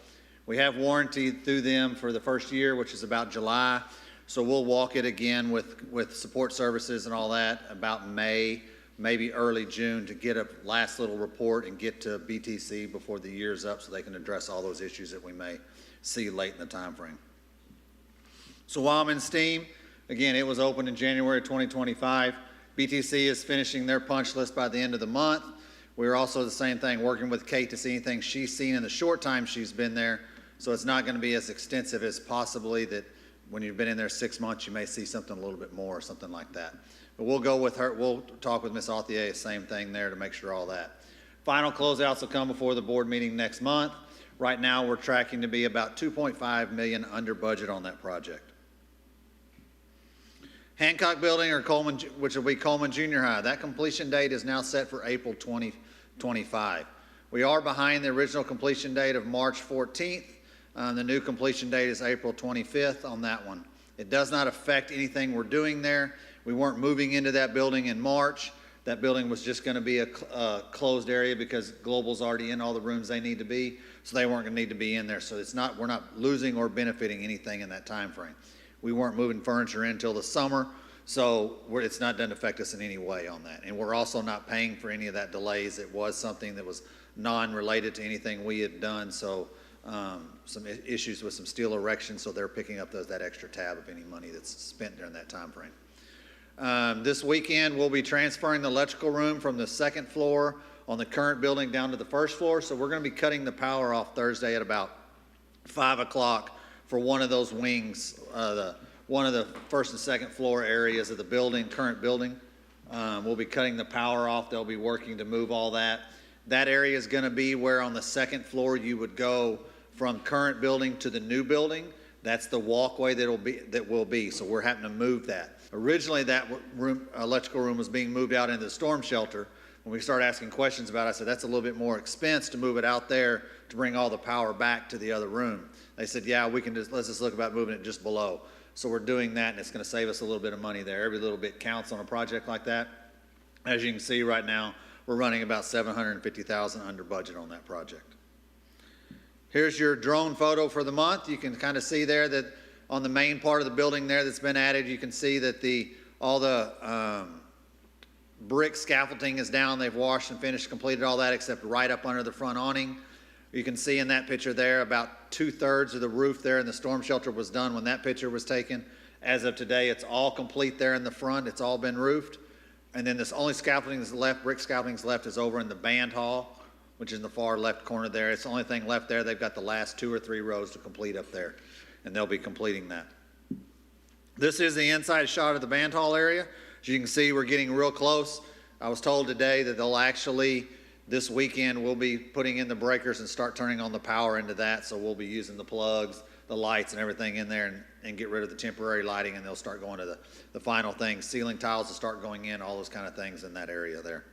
We have warranty through them for the first year, which is about July, so we'll walk it again with support services and all that about May, maybe early June, to get a last little report and get to BTC before the year's up so they can address all those issues that we may see late in the time frame. So while I'm in STEAM, again, it was opened in January 2025. BTC is finishing their punch list by the end of the month. We're also the same thing, working with Kate to see anything she's seen in the short time she's been there. So it's not going to be as extensive as possibly that when you've been in there 6 months, you may see something a little bit more or something like that. But we'll go with her. We'll talk with Ms. Authier, same thing there to make sure all that. Final closeouts will come before the board meeting next month. Right now, we're tracking to be about $2.5 million under budget on that project. Hancock Building, or Coleman, which will be Coleman Junior High, that completion date is now set for April 2025. We are behind the original completion date of March 14th. The new completion date is April 25th on that one. It does not affect anything we're doing there. We weren't moving into that building in March. That building was just going to be a closed area because Global's already in all the rooms they need to be, so they weren't going to need to be in there. So it's not, we're not losing or benefiting anything in that time frame. We weren't moving furniture in until the summer, so it's not going to affect us in any way on that. And we're also not paying for any of that delays. It was something that was non-related to anything we had done, so some issues with some steel erection, so they're picking up that extra tab of any money that's spent during that time frame. This weekend, we'll be transferring the electrical room from the second floor on the current building down to the first floor. So we're going to be cutting the power off Thursday at about 5 o'clock for one of those wings, one of the first and second floor areas of the building, current building. We'll be cutting the power off. They'll be working to move all that. That area is going to be where on the second floor you would go from current building to the new building. That's the walkway that will be. So we're having to move that. Originally, that electrical room was being moved out into the storm shelter. When we started asking questions about it, I said, that's a little bit more expense to move it out there to bring all the power back to the other room. They said, yeah, let's just look about moving it just below. So we're doing that, and it's going to save us a little bit of money there. Every little bit counts on a project like that. As you can see right now, we're running about $750,000 under budget on that project. Here's your drone photo for the month. You can kind of see there that on the main part of the building there that's been added, you can see that all the brick scaffolding is down. They've washed and finished, completed all that except right up under the front awning. You can see in that picture there about 2/3 of the roof there in the storm shelter was done when that picture was taken. As of today, it's all complete there in the front. It's all been roofed. And then this only scaffolding that's left, brick scaffolding is left, is over in the band hall, which is in the far left corner there. It's the only thing left there. They've got the last 2 or 3 rows to complete up there, and they'll be completing that. This is the inside shot of the band hall area. As you can see, we're getting real close. I was told today that they'll actually, this weekend, we'll be putting in the breakers and start turning on the power into that, so we'll be using the plugs, the lights, and everything in there and get rid of the temporary lighting, and they'll start going to the final things. Ceiling tiles will start going in, all those kind of things in that area there.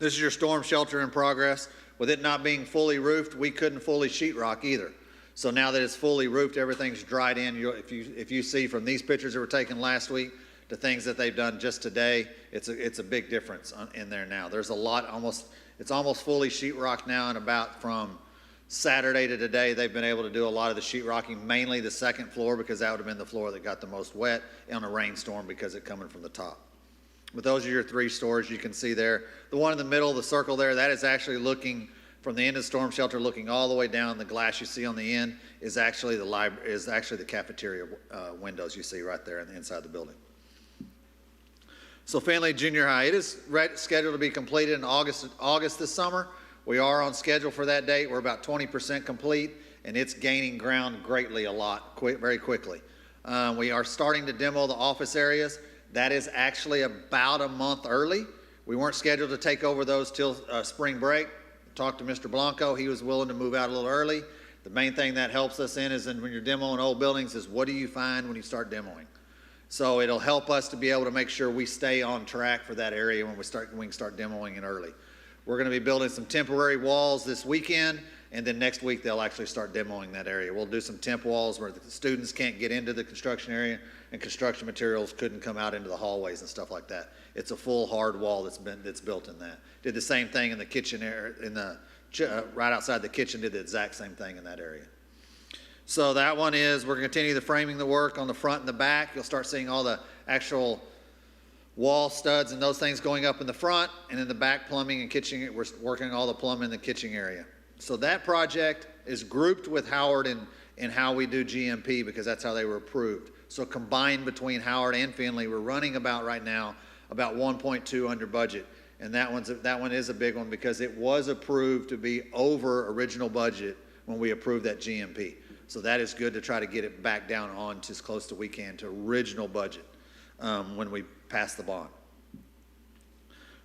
This is your storm shelter in progress. With it not being fully roofed, we couldn't fully sheetrock either. So now that it's fully roofed, everything's dried in. If you see from these pictures that were taken last week to things that they've done just today, it's a big difference in there now. There's a lot, it's almost fully sheetrocked now, and about from Saturday to today, they've been able to do a lot of the sheetrocking, mainly the second floor, because that would have been the floor that got the most wet on a rainstorm because it's coming from the top. But those are your 3 stores you can see there. The one in the middle, the circle there, that is actually looking from the end of the storm shelter, looking all the way down. The glass you see on the end is actually the cafeteria windows you see right there on the inside of the building. So Finley Junior High, it is scheduled to be completed in August this summer. We are on schedule for that date. We're about 20% complete, and it's gaining ground greatly very quickly. We are starting to demo the office areas. That is actually about a month early. We weren't scheduled to take over those till spring break. Talked to Mr. Blanco. He was willing to move out a little early. The main thing that helps us in is when you're demoing old buildings is what do you find when you start demoing? So it'll help us to be able to make sure we stay on track for that area when we can start demoing it early. We're going to be building some temporary walls this weekend, and then next week they'll actually start demoing that area. We'll do some temp walls where the students can't get into the construction area and construction materials couldn't come out into the hallways and stuff like that. It's a full hard wall that's built in that. Did the same thing in the kitchen area, right outside the kitchen, did the exact same thing in that area. So that one is, we're going to continue the framing the work on the front and the back. You'll start seeing all the actual wall studs and those things going up in the front, and in the back plumbing and kitchen, we're working all the plumbing in the kitchen area. So that project is grouped with Howard in how we do GMP because that's how they were approved. So combined between Howard and Findlay, we're running about right now about 1.2 under budget. And that one is a big one because it was approved to be over original budget when we approved that GMP. So that is good to try to get it back down on to as close as we can to original budget when we pass the bond.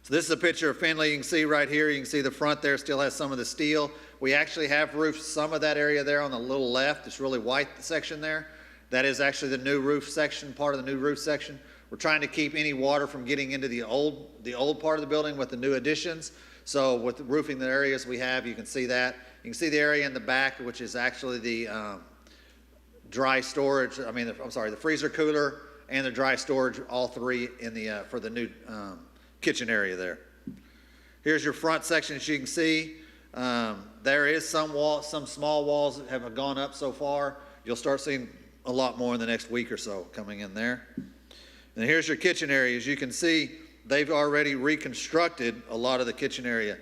So this is a picture of Findlay. You can see right here, you can see the front there still has some of the steel. We actually have roofed some of that area there on the little left. It's really white section there. That is actually the new roof section, part of the new roof section. We're trying to keep any water from getting into the old part of the building with the new additions. So with roofing the areas we have, you can see that. You can see the area in the back, which is actually the dry storage. The freezer cooler and the dry storage, all three in the for the new kitchen area there. Here's your front section. As you can see, there is some small walls that have gone up so far. You'll start seeing a lot more in the next week or so coming in there. And here's your kitchen area. As you can see, they've already reconstructed a lot of the kitchen area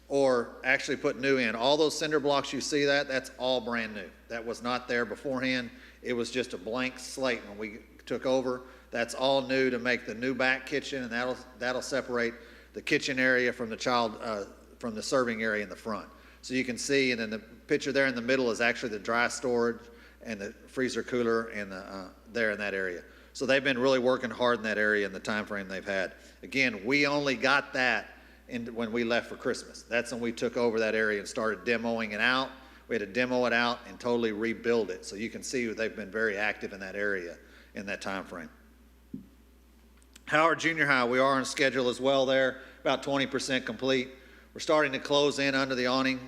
or actually put new in. All those cinder blocks you see that's all brand new. That was not there beforehand. It was just a blank slate when we took over. That's all new to make the new back kitchen, and that'll separate the kitchen area from the serving area in the front. So you can see, and then the picture there in the middle is actually the dry storage and the freezer cooler and there in that area. So they've been really working hard in that area in the time frame they've had. Again, we only got that when we left for Christmas. That's when we took over that area and started demoing it out. We had to demo it out and totally rebuild it. So you can see they've been very active in that area in that time frame. Howard Junior High, we are on schedule as well there, about 20% complete. We're starting to close in under the awning.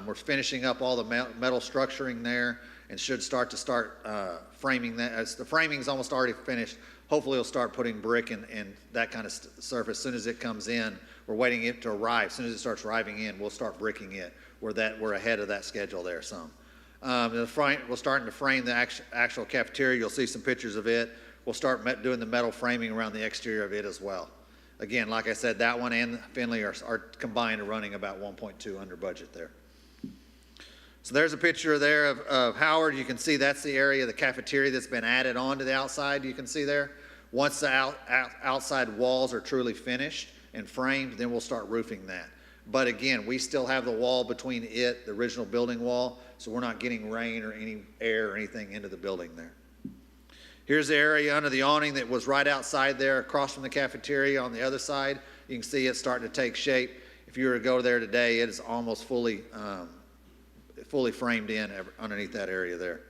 We're finishing up all the metal structuring there and should start framing that. As the framing's almost already finished, hopefully we'll start putting brick and that kind of surface as soon as it comes in. We're waiting it to arrive. As soon as it starts arriving in, we'll start bricking it. We're ahead of that schedule there some. We're starting to frame the actual cafeteria. You'll see some pictures of it. We'll start doing the metal framing around the exterior of it as well. Again, like I said, that one and Findlay are combined running about 1.2 under budget there. So there's a picture there of Howard. You can see that's the area of the cafeteria that's been added on to the outside. You can see there. Once the outside walls are truly finished and framed, then we'll start roofing that. But again, we still have the wall between the original building wall, so we're not getting rain or any air or anything into the building there. Here's the area under the awning that was right outside there across from the cafeteria on the other side. You can see it's starting to take shape. If you were to go there today, it is almost fully framed in underneath that area there.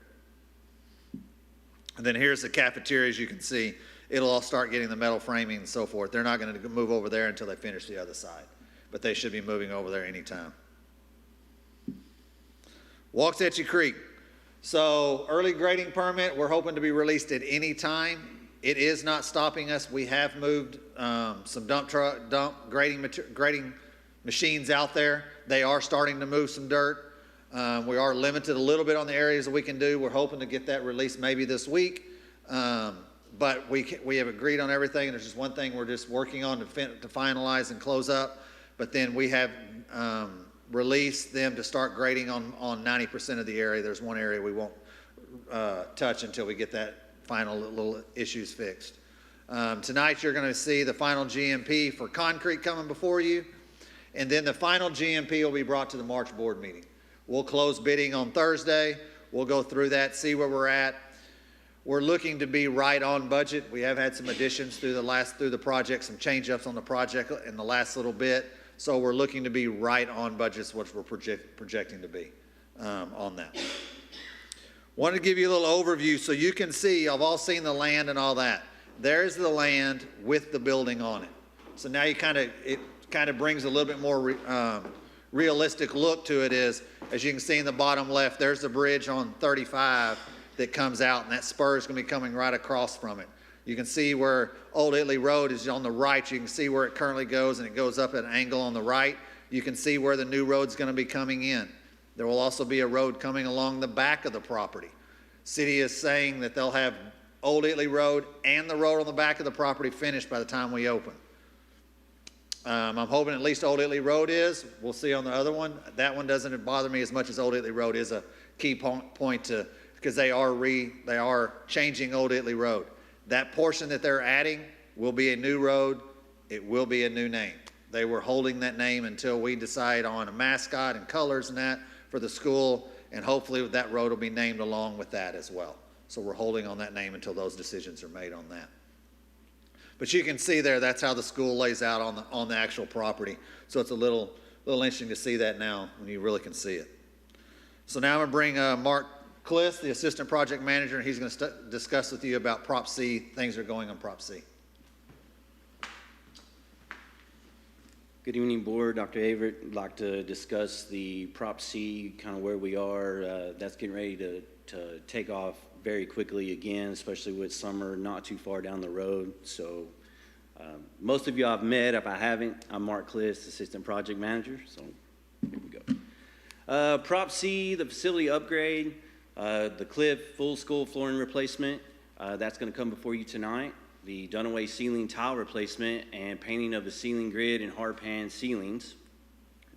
And then here's the cafeteria. As you can see, it'll all start getting the metal framing and so forth. They're not going to move over there until they finish the other side, but they should be moving over there anytime. Waxahachie Creek. So early grading permit, we're hoping to be released at any time. It is not stopping us. We have moved some dump grading machines out there. They are starting to move some dirt. We are limited a little bit on the areas that we can do. We're hoping to get that released maybe this week. But we have agreed on everything. There's just one thing we're just working on to finalize and close up. But then we have released them to start grading on 90% of the area. There's one area we won't touch until we get that final little issues fixed. Tonight you're going to see the final GMP for concrete coming before you. And then the final GMP will be brought to the March board meeting. We'll close bidding on Thursday. We'll go through that, see where we're at. We're looking to be right on budget. We have had some additions through the project, some change-ups on the project in the last little bit. So we're looking to be right on budgets, what we're projecting to be on that. Wanted to give you a little overview so you can see, you've all seen the land and all that. There's the land with the building on it. So now it kind of brings a little bit more realistic look to it. Is, as you can see in the bottom left, there's the bridge on 35 that comes out, and that spur is going to be coming right across from it. You can see where Old Italy Road is on the right. You can see where it currently goes, and it goes up at an angle on the right. You can see where the new road's going to be coming in. There will also be a road coming along the back of the property. City is saying that they'll have Old Italy Road and the road on the back of the property finished by the time we open. I'm hoping at least Old Italy Road is. We'll see on the other one. That one doesn't bother me as much as Old Italy Road is a key point to, because they are changing Old Italy Road. That portion that they're adding will be a new road. It will be a new name. They were holding that name until we decide on a mascot and colors and that for the school, and hopefully that road will be named along with that as well. So we're holding on that name until those decisions are made on that. But you can see there, that's how the school lays out on the actual property. So it's a little interesting to see that now when you really can see it. So now I'm going to bring Mark Kliss, the assistant project manager, and he's going to discuss with you about Prop C, things that are going on Prop C. Good evening, Board. Dr. Averett. I'd like to discuss the Prop C, kind of where we are. That's getting ready to take off very quickly again, especially with summer not too far down the road. So most of you I've met. If I haven't, I'm Mark Kliss, assistant project manager. So here we go. Prop C, the facility upgrade, the Cliff full school flooring replacement. That's going to come before you tonight. The Dunaway ceiling tile replacement and painting of the ceiling grid and hard pan ceilings.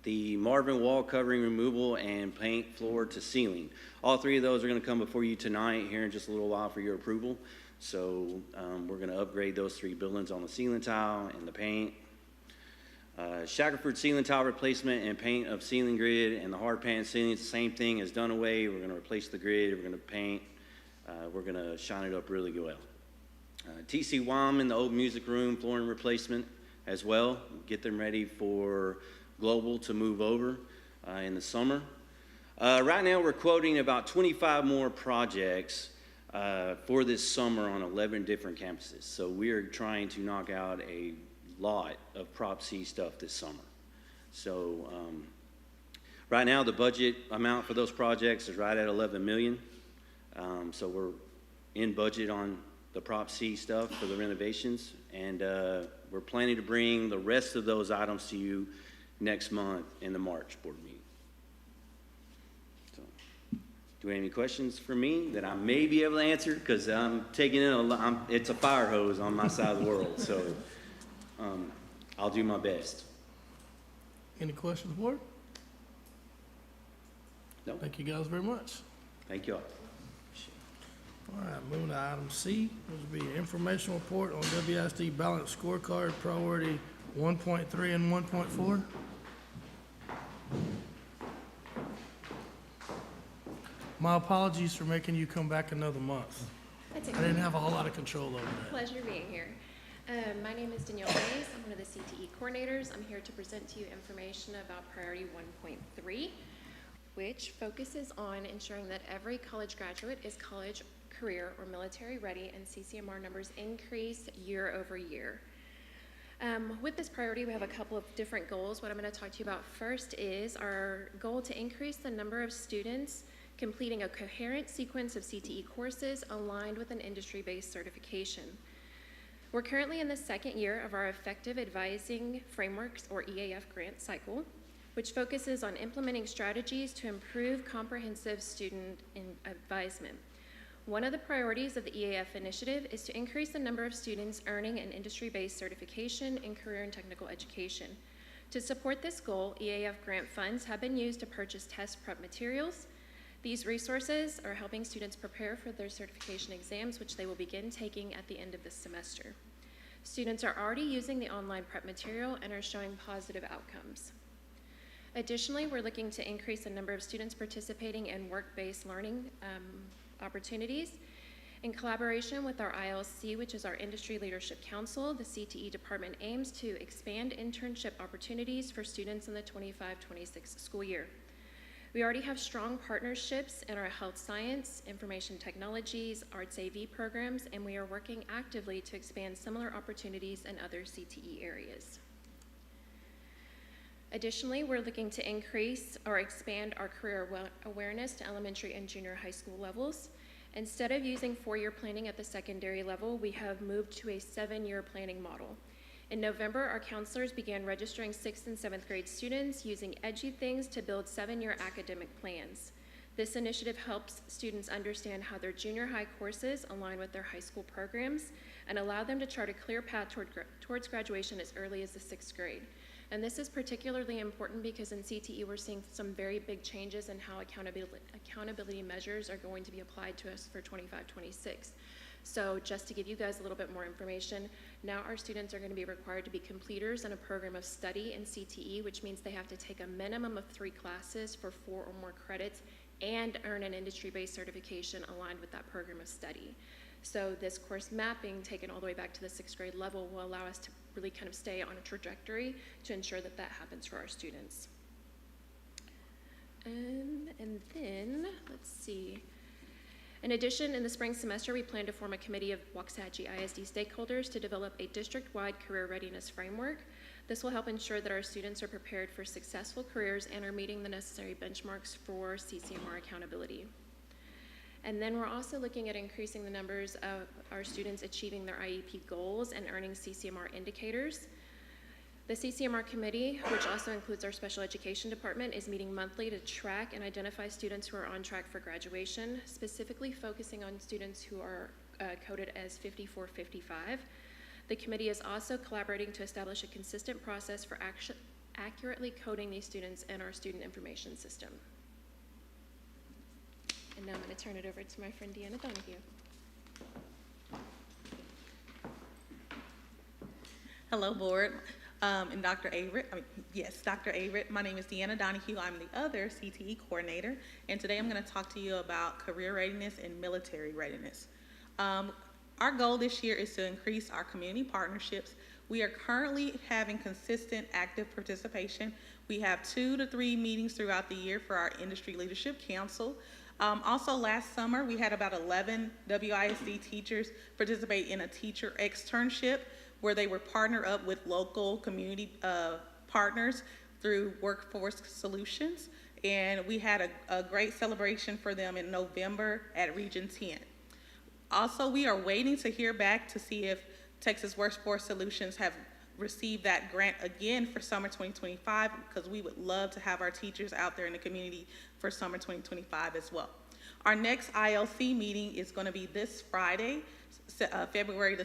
The Marvin wall covering removal and paint floor to ceiling. All three of those are going to come before you tonight here in just a little while for your approval. So we're going to upgrade those three buildings on the ceiling tile and the paint. Shackelford ceiling tile replacement and paint of ceiling grid and the hard pan ceilings, the same thing as Dunaway. We're going to replace the grid, we're going to paint, we're going to shine it up really well. TC Wyman, the old music room flooring replacement as well. Get them ready for Global to move over in the summer. Right now we're quoting about 25 more projects for this summer on 11 different campuses. So we are trying to knock out a lot of Prop C stuff this summer. So right now the budget amount for those projects is right at $11 million. So we're in budget on the Prop C stuff for the renovations, and we're planning to bring the rest of those items to you next month in the March board meeting. So, do we have any questions for me that I may be able to answer? Because I'm taking in it's a fire hose on my side of the world, so I'll do my best. Any questions, Board? No. Thank you guys very much. Thank you all. All right, moving to item C, this will be an informational report on WISD balanced scorecard priority 1.3 and 1.4. My apologies for making you come back another month. That's I okay. didn't have a whole lot of control over that. Pleasure being here. My name is Danielle Mays. I'm one of the CTE coordinators. I'm here to present to you information about priority 1.3, which focuses on ensuring that every college graduate is college, career, or military ready, and CCMR numbers increase year over year. With this priority, we have a couple of different goals. What I'm going to talk to you about first is our goal to increase the number of students completing a coherent sequence of CTE courses aligned with an industry-based certification. We're currently in the second year of our Effective Advising Frameworks, or EAF grant cycle, which focuses on implementing strategies to improve comprehensive student advisement. One of the priorities of the EAF initiative is to increase the number of students earning an industry-based certification in career and technical education. To support this goal, EAF grant funds have been used to purchase test prep materials. These resources are helping students prepare for their certification exams, which they will begin taking at the end of this semester. Students are already using the online prep material and are showing positive outcomes. Additionally, we're looking to increase the number of students participating in work-based learning opportunities. In collaboration with our ILC, which is our Industry Leadership Council, the CTE department aims to expand internship opportunities for students in the 25-26 school year. We already have strong partnerships in our health science, information technologies, arts AV programs, and we are working actively to expand similar opportunities in other CTE areas. Additionally, we're looking to increase or expand our career awareness to elementary and junior high school levels. Instead of using 4-year planning at the secondary level, we have moved to a 7-year planning model. In November, our counselors began registering 6th and 7th grade students using Edgy Things to build 7-year academic plans. This initiative helps students understand how their junior high courses align with their high school programs and allow them to chart a clear path towards graduation as early as the 6th grade. And this is particularly important because in CTE we're seeing some very big changes in how accountability measures are going to be applied to us for 25-26. So just to give you guys a little bit more information, now our students are going to be required to be completers in a program of study in CTE, which means they have to take a minimum of 3 classes for 4 or more credits and earn an industry-based certification aligned with that program of study. So this course mapping, taken all the way back to the 6th grade level, will allow us to really kind of stay on a trajectory to ensure that that happens for our students. And then, let's see. In addition, in the spring semester, we plan to form a committee of Waxahachie ISD stakeholders to develop a district-wide career readiness framework. This will help ensure that our students are prepared for successful careers and are meeting the necessary benchmarks for CCMR accountability. And then we're also looking at increasing the numbers of our students achieving their IEP goals and earning CCMR indicators. The CCMR committee, which also includes our special education department, is meeting monthly to track and identify students who are on track for graduation, specifically focusing on students who are coded as 54-55. The committee is also collaborating to establish a consistent process for accurately coding these students in our student information system. And now I'm going to turn it over to my friend Deanna Donahue. Hello, board. And Dr. Averett, Dr. Averett. My name is Deanna Donahue. I'm the other CTE coordinator, and today I'm going to talk to you about career readiness and military readiness. Our goal this year is to increase our community partnerships. We are currently having consistent active participation. We have 2 to 3 meetings throughout the year for our Industry Leadership Council. Also last summer, we had about 11 WISD teachers participate in a teacher externship where they were partnered up with local community partners through Workforce Solutions. And we had a great celebration for them in November at Region 10. Also, we are waiting to hear back to see if Texas Workforce Solutions have received that grant again for summer 2025, because we would love to have our teachers out there in the community for summer 2025 as well. Our next ILC meeting is going to be this Friday, February the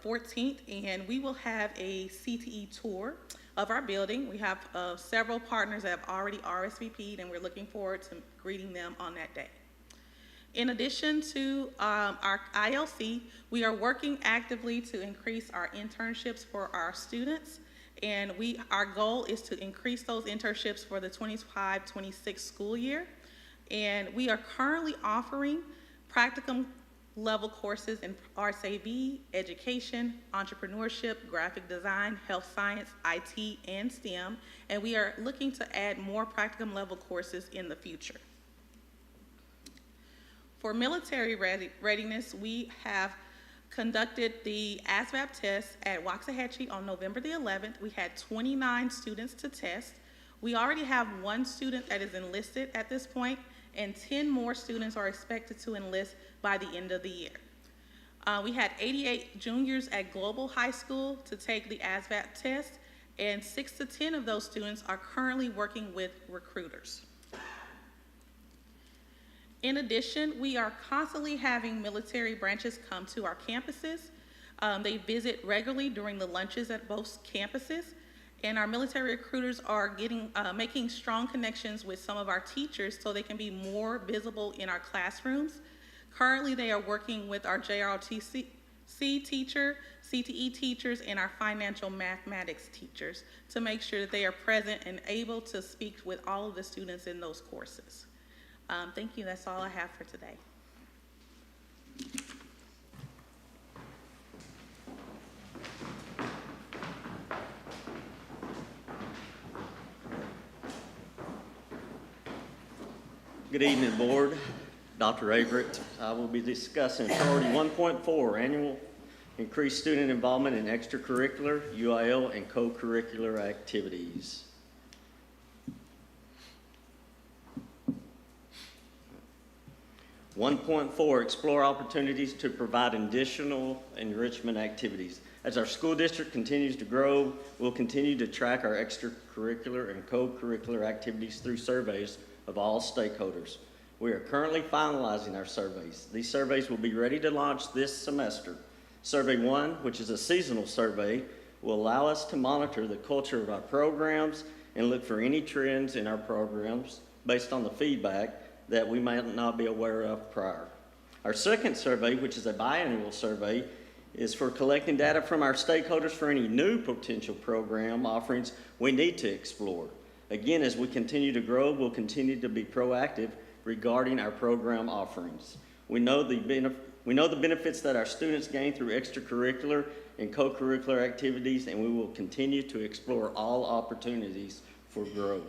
14th, and we will have a CTE tour of our building. We have several partners that have already RSVP'd, and we're looking forward to greeting them on that day. In addition to our ILC, we are working actively to increase our internships for our students, and our goal is to increase those internships for the 25-26 school year. And we are currently offering practicum level courses in arts AV, education, entrepreneurship, graphic design, health science, IT, and STEM, and we are looking to add more practicum level courses in the future. For military readiness, we have conducted the ASVAB test at Waxahachie on November the 11th. We had 29 students to test. We already have 1 student that is enlisted at this point, and 10 more students are expected to enlist by the end of the year. We had 88 juniors at Global High School to take the ASVAB test, and 6 to 10 of those students are currently working with recruiters. In addition, we are constantly having military branches come to our campuses. They visit regularly during the lunches at both campuses, and our military recruiters are making strong connections with some of our teachers so they can be more visible in our classrooms. Currently, they are working with our JROTC teacher, CTE teachers, and our financial mathematics teachers to make sure that they are present and able to speak with all of the students in those courses. Thank you. That's all I have for today. Good evening, Board. Dr. Averett. I will be discussing Priority 1.4, Annual Increased Student Involvement in Extracurricular, UIL, and Co-Curricular Activities. Explore opportunities to provide additional enrichment activities. As our school district continues to grow, we'll continue to track our extracurricular and co-curricular activities through surveys of all stakeholders. We are currently finalizing our surveys. These surveys will be ready to launch this semester. Survey 1, which is a seasonal survey, will allow us to monitor the culture of our programs and look for any trends in our programs based on the feedback that we might not be aware of prior. Our second survey, which is a biannual survey, is for collecting data from our stakeholders for any new potential program offerings we need to explore. Again, as we continue to grow, we'll continue to be proactive regarding our program offerings. We know the benefits that our students gain through extracurricular and co-curricular activities, and we will continue to explore all opportunities for growth.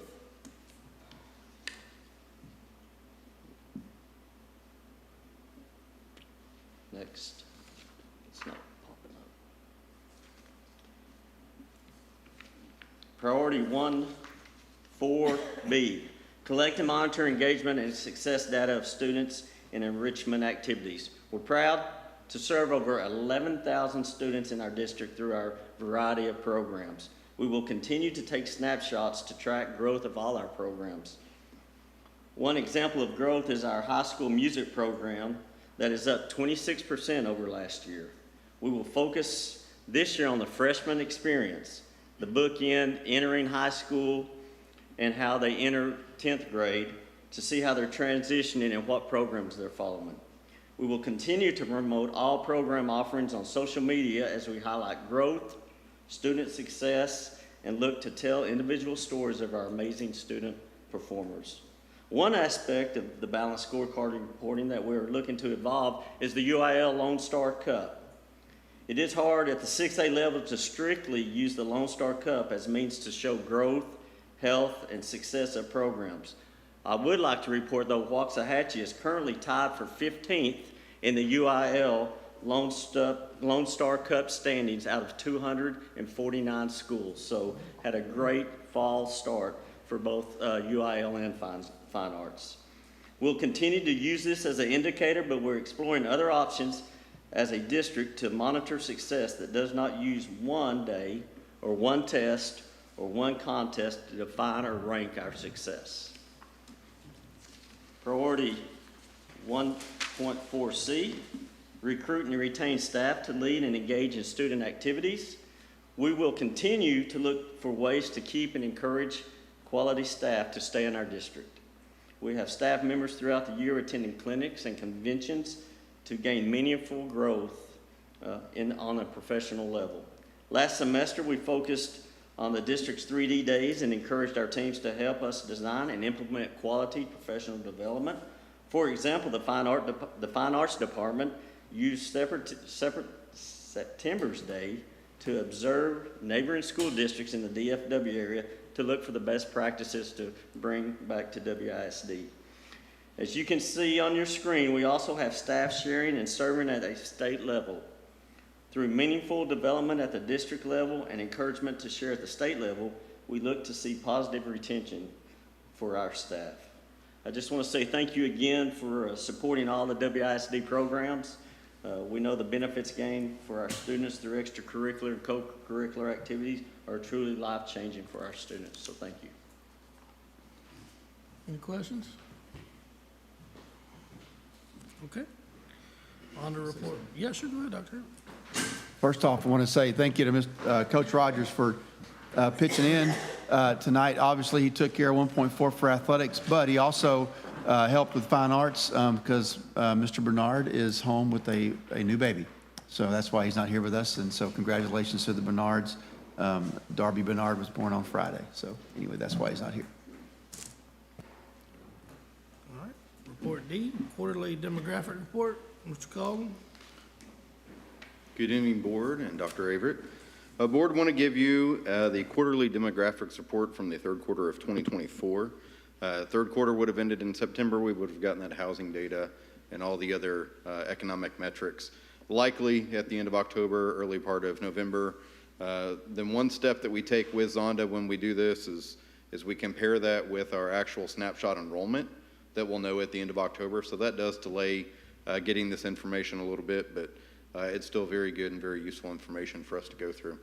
Next. It's not popping up. Priority 1.4b, collect and monitor engagement and success data of students in enrichment activities. We're proud to serve over 11,000 students in our district through our variety of programs. We will continue to take snapshots to track growth of all our programs. One example of growth is our high school music program that is up 26% over last year. We will focus this year on the freshman experience, the bookend, entering high school, and how they enter 10th grade to see how they're transitioning and what programs they're following. We will continue to promote all program offerings on social media as we highlight growth, student success, and look to tell individual stories of our amazing student performers. One aspect of the balanced scorecard reporting that we're looking to evolve is the UIL Lone Star Cup. It is hard at the 6A level to strictly use the Lone Star Cup as a means to show growth, health, and success of programs. I would like to report, though, Waxahachie is currently tied for 15th in the UIL Lone Star Cup standings out of 249 schools. So had a great fall start for both UIL and Fine Arts. We'll continue to use this as an indicator, but we're exploring other options as a district to monitor success that does not use one day or one test or one contest to define or rank our success. Priority 1.4c, recruit and retain staff to lead and engage in student activities. We will continue to look for ways to keep and encourage quality staff to stay in our district. We have staff members throughout the year attending clinics and conventions to gain meaningful growth on a professional level. Last semester, we focused on the district's 3D days and encouraged our teams to help us design and implement quality professional development. For example, the Fine Arts Department used September's Day to observe neighboring school districts in the DFW area to look for the best practices to bring back to WISD. As you can see on your screen, we also have staff sharing and serving at a state level. Through meaningful development at the district level and encouragement to share at the state level, we look to see positive retention for our staff. I just want to say thank you again for supporting all the WISD programs. We know the benefits gained for our students through extracurricular and co-curricular activities are truly life-changing for our students, so thank you. Any questions? Okay. On to report. Yeah, sure, go ahead, Doctor. First off, I want to say thank you to Coach Rogers for pitching in tonight. Obviously, he took care of 1.4 for athletics, but he also helped with fine arts because Mr. Bernard is home with a new baby. So that's why he's not here with us. And so congratulations to the Bernards. Darby Bernard was born on Friday. So anyway, that's why he's not here. All right. Report D, quarterly demographic report. Mr. Colvin. Good evening, Board and Dr. Averett. Board, want to give you the quarterly demographics report from the third quarter of 2024. Third quarter would have ended in September. We would have gotten that housing data and all the other economic metrics likely at the end of October, early part of November. Then one step that we take with Zonda when we do this is we compare that with our actual snapshot enrollment that we'll know at the end of October. So that does delay getting this information a little bit, but it's still very good and very useful information for us to go through.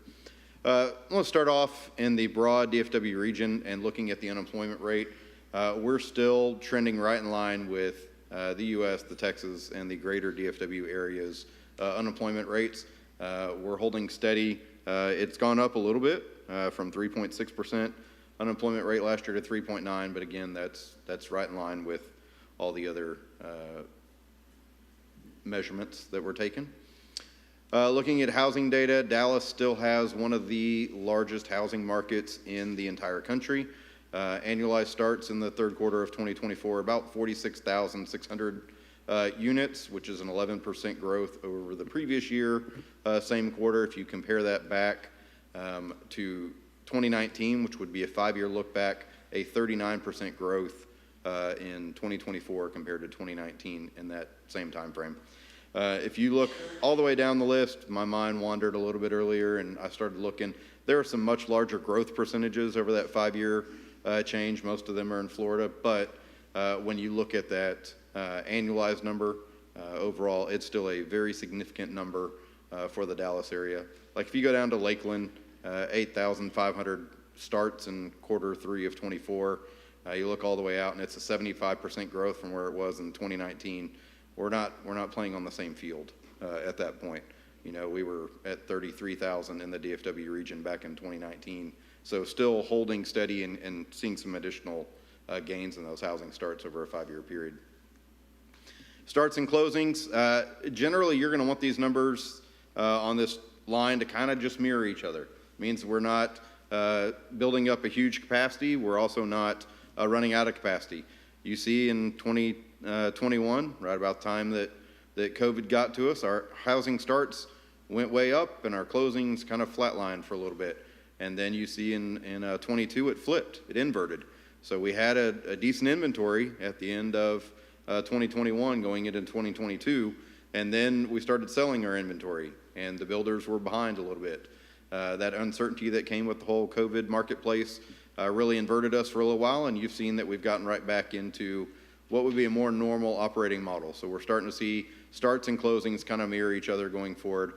Let's start off in the broad DFW region and looking at the unemployment rate. We're still trending right in line with the U.S., the Texas, and the greater DFW areas unemployment rates. We're holding steady. It's gone up a little bit from 3.6% unemployment rate last year to 3.9%, but again, that's right in line with all the other measurements that were taken. Looking at housing data, Dallas still has one of the largest housing markets in the entire country. Annualized starts in the third quarter of 2024, about 46,600 units, which is an 11% growth over the previous year, same quarter. If you compare that back to 2019, which would be a 5-year look back, a 39% growth in 2024 compared to 2019 in that same time frame. If you look all the way down the list, my mind wandered a little bit earlier and I started looking. There are some much larger growth percentages over that 5-year change. Most of them are in Florida, but when you look at that annualized number, overall, it's still a very significant number for the Dallas area. Like if you go down to Lakeland, 8,500 starts in quarter 3 of 24. You look all the way out and it's a 75% growth from where it was in 2019. We're not playing on the same field at that point. You know, we were at 33,000 in the DFW region back in 2019. So still holding steady and seeing some additional gains in those housing starts over a 5-year period. Starts and closings, generally you're going to want these numbers on this line to kind of just mirror each other. It means we're not building up a huge capacity. We're also not running out of capacity. You see in 2021, right about the time that COVID got to us, our housing starts went way up and our closings kind of flatlined for a little bit. And then you see in 22, it flipped, it inverted. So we had a decent inventory at the end of 2021 going into 2022, and then we started selling our inventory and the builders were behind a little bit. That uncertainty that came with the whole COVID marketplace really inverted us for a little while, and you've seen that we've gotten right back into what would be a more normal operating model. So we're starting to see starts and closings kind of mirror each other going forward.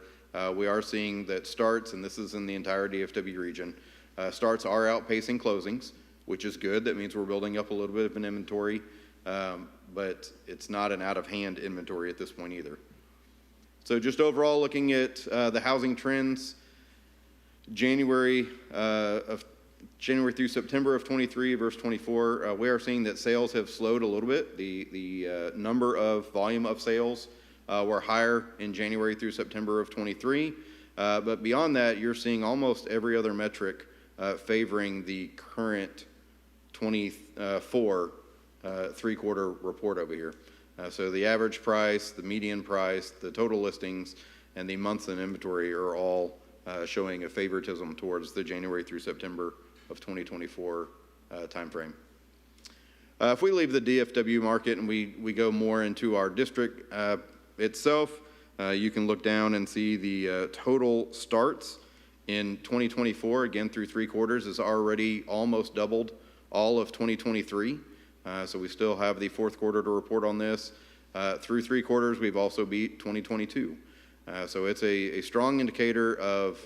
We are seeing that starts, and this is in the entire DFW region, starts are outpacing closings, which is good. That means we're building up a little bit of an inventory, but it's not an out-of-hand inventory at this point either. So just overall looking at the housing trends, January through September of 23 versus 24, we are seeing that sales have slowed a little bit. The number of volume of sales were higher in January through September of 23. But beyond that, you're seeing almost every other metric favoring the current 24 three-quarter report over here. So the average price, the median price, the total listings, and the months in inventory are all showing a favoritism towards the January through September of 2024 timeframe. If we leave the DFW market and we go more into our district itself, you can look down and see the total starts in 2024, again through 3 quarters, is already almost doubled all of 2023. So we still have the 4th quarter to report on this. Through 3 quarters, we've also beat 2022. So it's a strong indicator of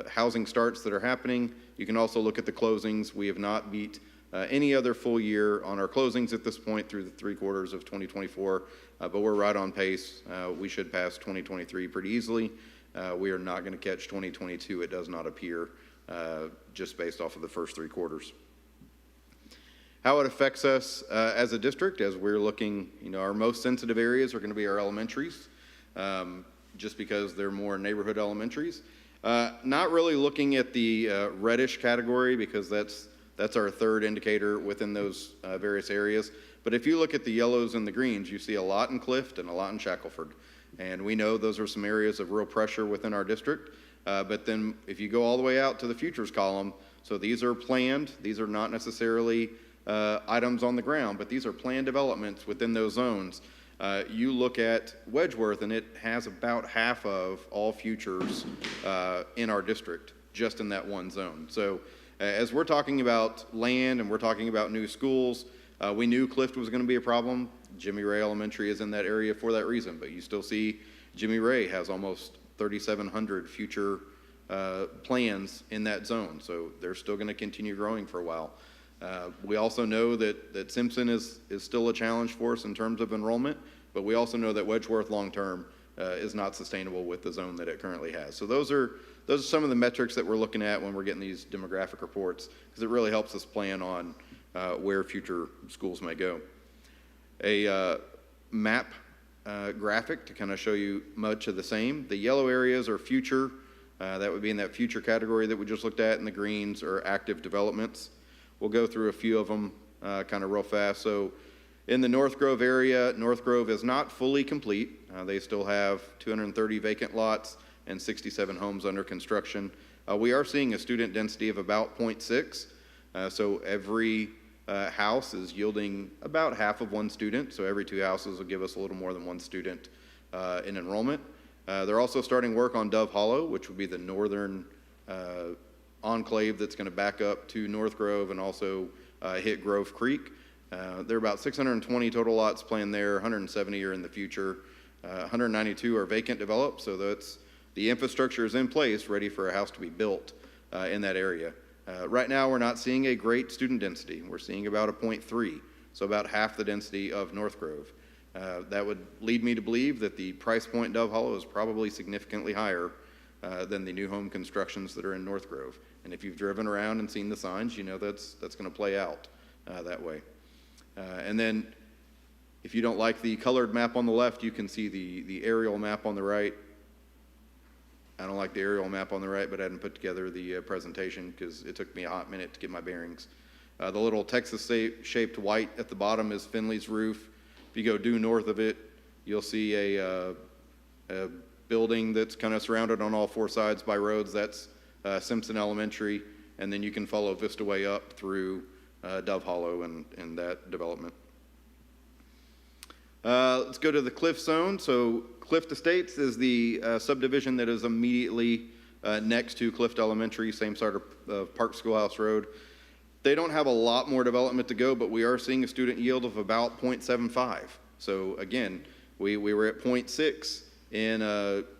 housing starts that are happening. You can also look at the closings. We have not beat any other full year on our closings at this point through the 3 quarters of 2024, but we're right on pace. We should pass 2023 pretty easily. We are not going to catch 2022, it does not appear, just based off of the first 3 quarters. How it affects us as a district, as we're looking, our most sensitive areas are going to be our elementaries, just because they're more neighborhood elementaries. Not really looking at the reddish category because that's our 3rd indicator within those various areas. But if you look at the yellows and the greens, you see a lot in Clift and a lot in Shackelford. And we know those are some areas of real pressure within our district. But then if you go all the way out to the futures column, so these are planned, these are not necessarily items on the ground, but these are planned developments within those zones. You look at Wedgeworth, and it has about half of all futures in our district, just in that one zone. So as we're talking about land and we're talking about new schools, we knew Clift was going to be a problem. Jimmy Ray Elementary is in that area for that reason, but you still see Jimmy Ray has almost 3,700 future plans in that zone, so they're still going to continue growing for a while. We also know that Simpson is still a challenge for us in terms of enrollment, but we also know that Wedgeworth long-term is not sustainable with the zone that it currently has. So those are some of the metrics that we're looking at when we're getting these demographic reports, because it really helps us plan on where future schools may go. A map graphic to kind of show you much of the same. The yellow areas are future. That would be in that future category that we just looked at, and the greens are active developments. We'll go through a few of them kind of real fast. So in the North Grove area, North Grove is not fully complete. They still have 230 vacant lots and 67 homes under construction. We are seeing a student density of about 0.6. So every house is yielding about half of one student. So every 2 houses will give us a little more than one student in enrollment. They're also starting work on Dove Hollow, which would be the northern enclave that's going to back up to North Grove and also hit Grove Creek. There are about 620 total lots planned there, 170 are in the future, 192 are vacant developed, so that's the infrastructure is in place, ready for a house to be built in that area. Right now, we're not seeing a great student density. We're seeing about a 0.3, so about half the density of North Grove. That would lead me to believe that the price point in Dove Hollow is probably significantly higher than the new home constructions that are in North Grove. And if you've driven around and seen the signs, you know that's going to play out that way. And then if you don't like the colored map on the left, you can see the aerial map on the right. I don't like the aerial map on the right, but I hadn't put together the presentation because it took me a hot minute to get my bearings. The little Texas-shaped white at the bottom is Finley's roof. If you go due north of it, you'll see a building that's kind of surrounded on all 4 sides by roads. That's Simpson Elementary, and then you can follow Vista Way up through Dove Hollow and that development. Let's go to the Cliff Zone. So Clift Estates is the subdivision that is immediately next to Clift Elementary, same side of Park Schoolhouse Road. They don't have a lot more development to go, but we are seeing a student yield of about 0.75. So again, we were at 0.6 in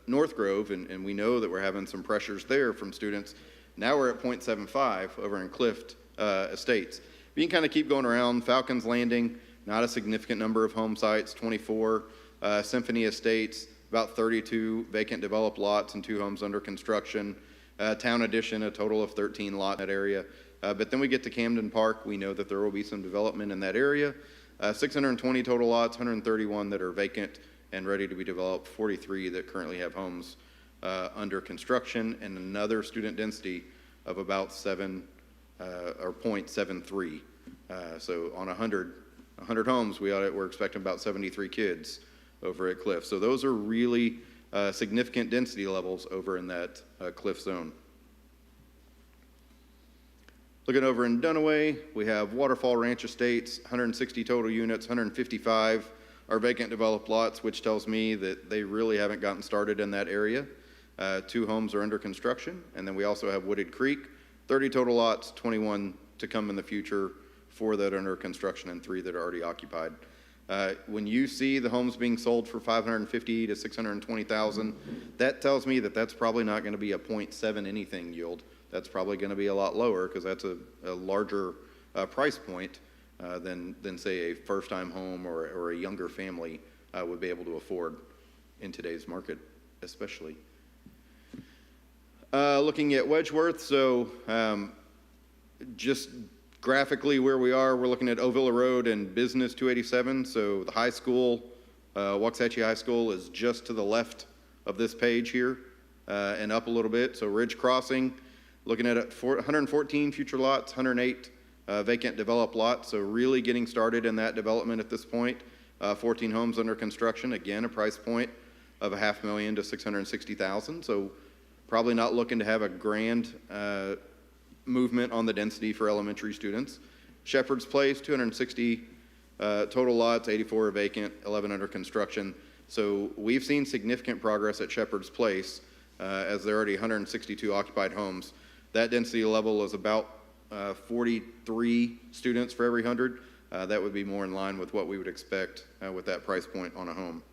North Grove, and we know that we're having some pressures there from students. Now we're at 0.75 over in Clift Estates. You can kind of keep going around. Falcons Landing, not a significant number of home sites, 24. Symphony Estates, about 32 vacant developed lots and 2 homes under construction. Town Addition, a total of 13 lots in that area. But then we get to Camden Park. We know that there will be some development in that area. 620 total lots, 131 that are vacant and ready to be developed, 43 that currently have homes under construction, and another student density of about 0.73. So on 100 homes, we're expecting about 73 kids over at Cliff. So those are really significant density levels over in that Cliff zone. Looking over in Dunaway, we have Waterfall Ranch Estates, 160 total units, 155 are vacant developed lots, which tells me that they really haven't gotten started in that area. 2 homes are under construction, and then we also have Wooded Creek, 30 total lots, 21 to come in the future, 4 that are under construction and 3 that are already occupied. When you see the homes being sold for $550,000 to $620,000, that tells me that that's probably not going to be a 0.7 anything yield. That's probably going to be a lot lower because that's a larger price point than say a first-time home or a younger family would be able to afford in today's market, especially. Looking at Wedgeworth, so just graphically where we are, we're looking at Ovilla Road and Business 287. So the high school, Waxahachie High School, is just to the left of this page here and up a little bit. So Ridge Crossing, looking at 114 future lots, 108 vacant developed lots. So really getting started in that development at this point. 14 homes under construction, again, a price point of $500,000 to $660,000. So probably not looking to have a grand movement on the density for elementary students. Shepherd's Place, 260 total lots, 84 are vacant, 11 under construction. So we've seen significant progress at Shepherd's Place as there are already 162 occupied homes. That density level is about 43 students for every 100. That would be more in line with what we would expect with that price point on a home.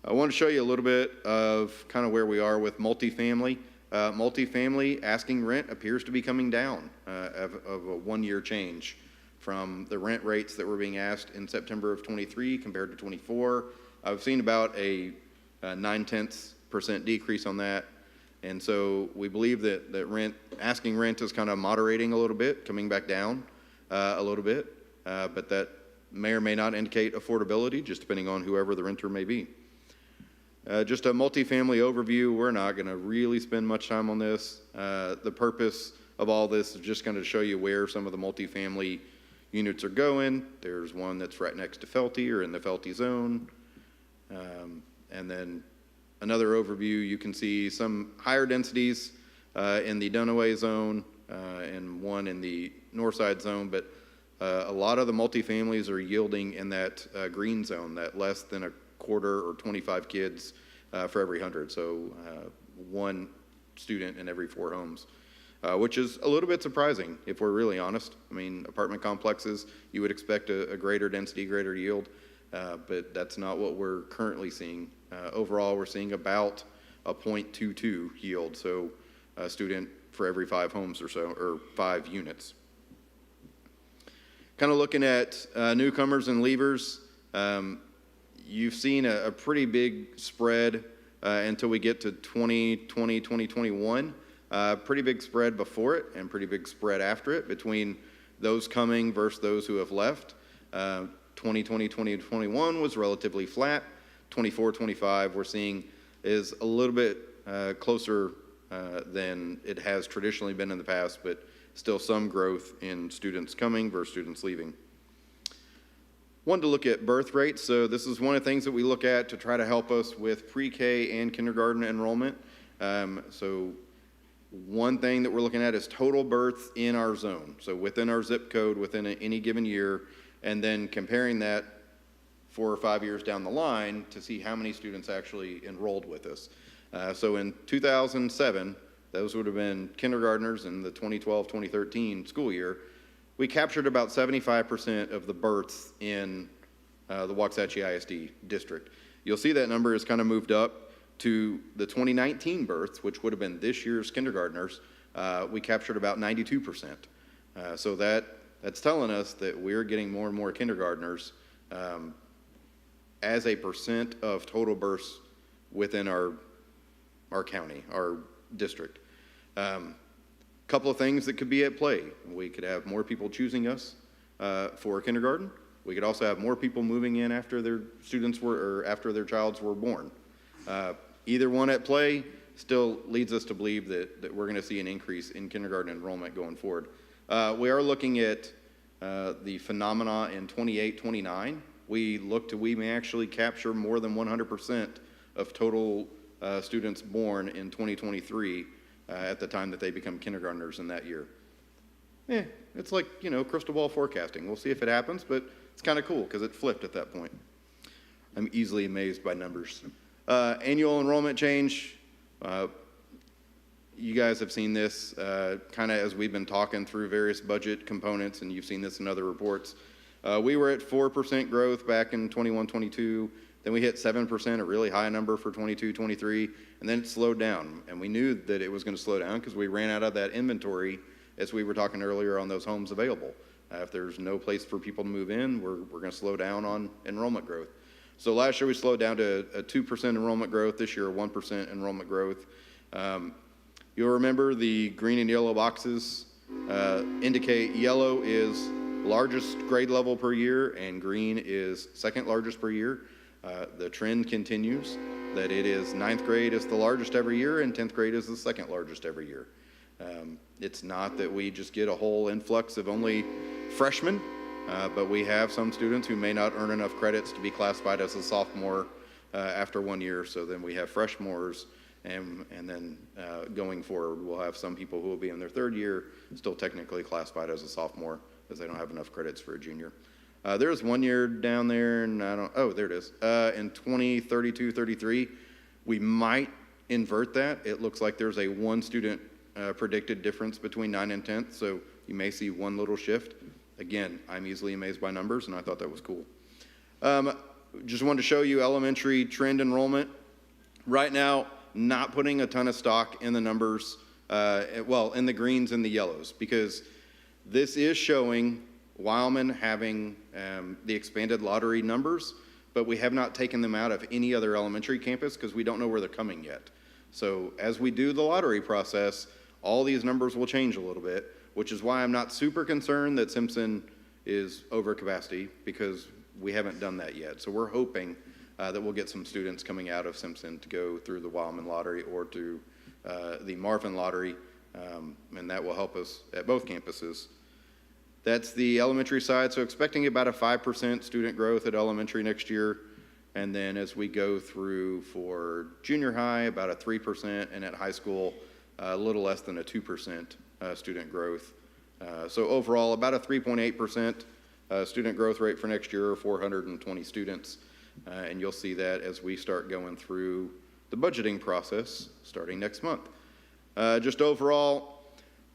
I want to show you a little bit of kind of where we are with multifamily. Multifamily asking rent appears to be coming down of a one-year change from the rent rates that were being asked in September of 23 compared to 24. I've seen about a 0.9% decrease on that. And so we believe that asking rent is kind of moderating a little bit, coming back down a little bit, but that may or may not indicate affordability, just depending on whoever the renter may be. Just a multifamily overview. We're not going to really spend much time on this. The purpose of all this is just going to show you where some of the multifamily units are going. There's one that's right next to Felty or in the Felty zone. And then another overview, you can see some higher densities in the Dunaway zone and one in the Northside zone, but a lot of the multifamilies are yielding in that green zone, that less than a quarter or 25 kids for every 100. So one student in every 4 homes, which is a little bit surprising if we're really honest. I mean, apartment complexes, you would expect a greater density, greater yield, but that's not what we're currently seeing. Overall, we're seeing about a 0.22 yield, so a student for every 5 homes or so, or 5 units. Kind of looking at newcomers and leavers, you've seen a pretty big spread until we get to 2020, 2021. Pretty big spread before it and pretty big spread after it between those coming versus those who have left. 2020, 2021 was relatively flat. 24, 25 we're seeing is a little bit closer than it has traditionally been in the past, but still some growth in students coming versus students leaving. Wanted to look at birth rates. So this is one of the things that we look at to try to help us with pre-K and kindergarten enrollment. So one thing that we're looking at is total births in our zone. So within our zip code, within any given year, and then comparing that 4 or 5 years down the line to see how many students actually enrolled with us. So in 2007, those would have been kindergartners in the 2012-2013 school year. We captured about 75% of the births in the Waxahachie ISD district. You'll see that number has kind of moved up to the 2019 births, which would have been this year's kindergartners. We captured about 92%. So that's telling us that we're getting more and more kindergartners as a percent of total births within our county, our district. Couple of things that could be at play. We could have more people choosing us for kindergarten. We could also have more people moving in after their after their childs were born. Either one at play still leads us to believe that we're going to see an increase in kindergarten enrollment going forward. We are looking at the phenomena in 28, 29. We may actually capture more than 100% of total students born in 2023 at the time that they become kindergartners in that year. It's like, crystal ball forecasting. We'll see if it happens, but it's kind of cool because it flipped at that point. I'm easily amazed by numbers. Annual enrollment change. You guys have seen this kind of as we've been talking through various budget components, and you've seen this in other reports. We were at 4% growth back in 21-22. Then we hit 7%, a really high number for 22-23, and then it slowed down. And we knew that it was going to slow down because we ran out of that inventory, as we were talking earlier, on those homes available. If there's no place for people to move in, we're going to slow down on enrollment growth. So last year we slowed down to a 2% enrollment growth. This year, 1% enrollment growth. You'll remember the green and yellow boxes indicate yellow is largest grade level per year and green is second largest per year. The trend continues that it is 9th grade is the largest every year and 10th grade is the second largest every year. It's not that we just get a whole influx of only freshmen, but we have some students who may not earn enough credits to be classified as a sophomore after 1 year. So then we have freshmores, and then going forward, we'll have some people who will be in their 3rd year still technically classified as a sophomore because they don't have enough credits for a junior. There is 1 year down there, and there it is. In 2032, 33, we might invert that. It looks like there's a 1 student predicted difference between 9th and 10th, so you may see 1 little shift. Again, I'm easily amazed by numbers, and I thought that was cool. Just wanted to show you elementary trend enrollment. Right now, not putting a ton of stock in the numbers, in the greens and the yellows, because this is showing Wildman having the expanded lottery numbers, but we have not taken them out of any other elementary campus because we don't know where they're coming yet. So as we do the lottery process, all these numbers will change a little bit, which is why I'm not super concerned that Simpson is over capacity, because we haven't done that yet. So we're hoping that we'll get some students coming out of Simpson to go through the Wildman lottery or to the Marvin lottery, and that will help us at both campuses. That's the elementary side, so expecting about a 5% student growth at elementary next year, and then as we go through for junior high, about a 3%, and at high school, a little less than a 2% student growth. So overall, about a 3.8% student growth rate for next year, 420 students, and you'll see that as we start going through the budgeting process starting next month. Just overall,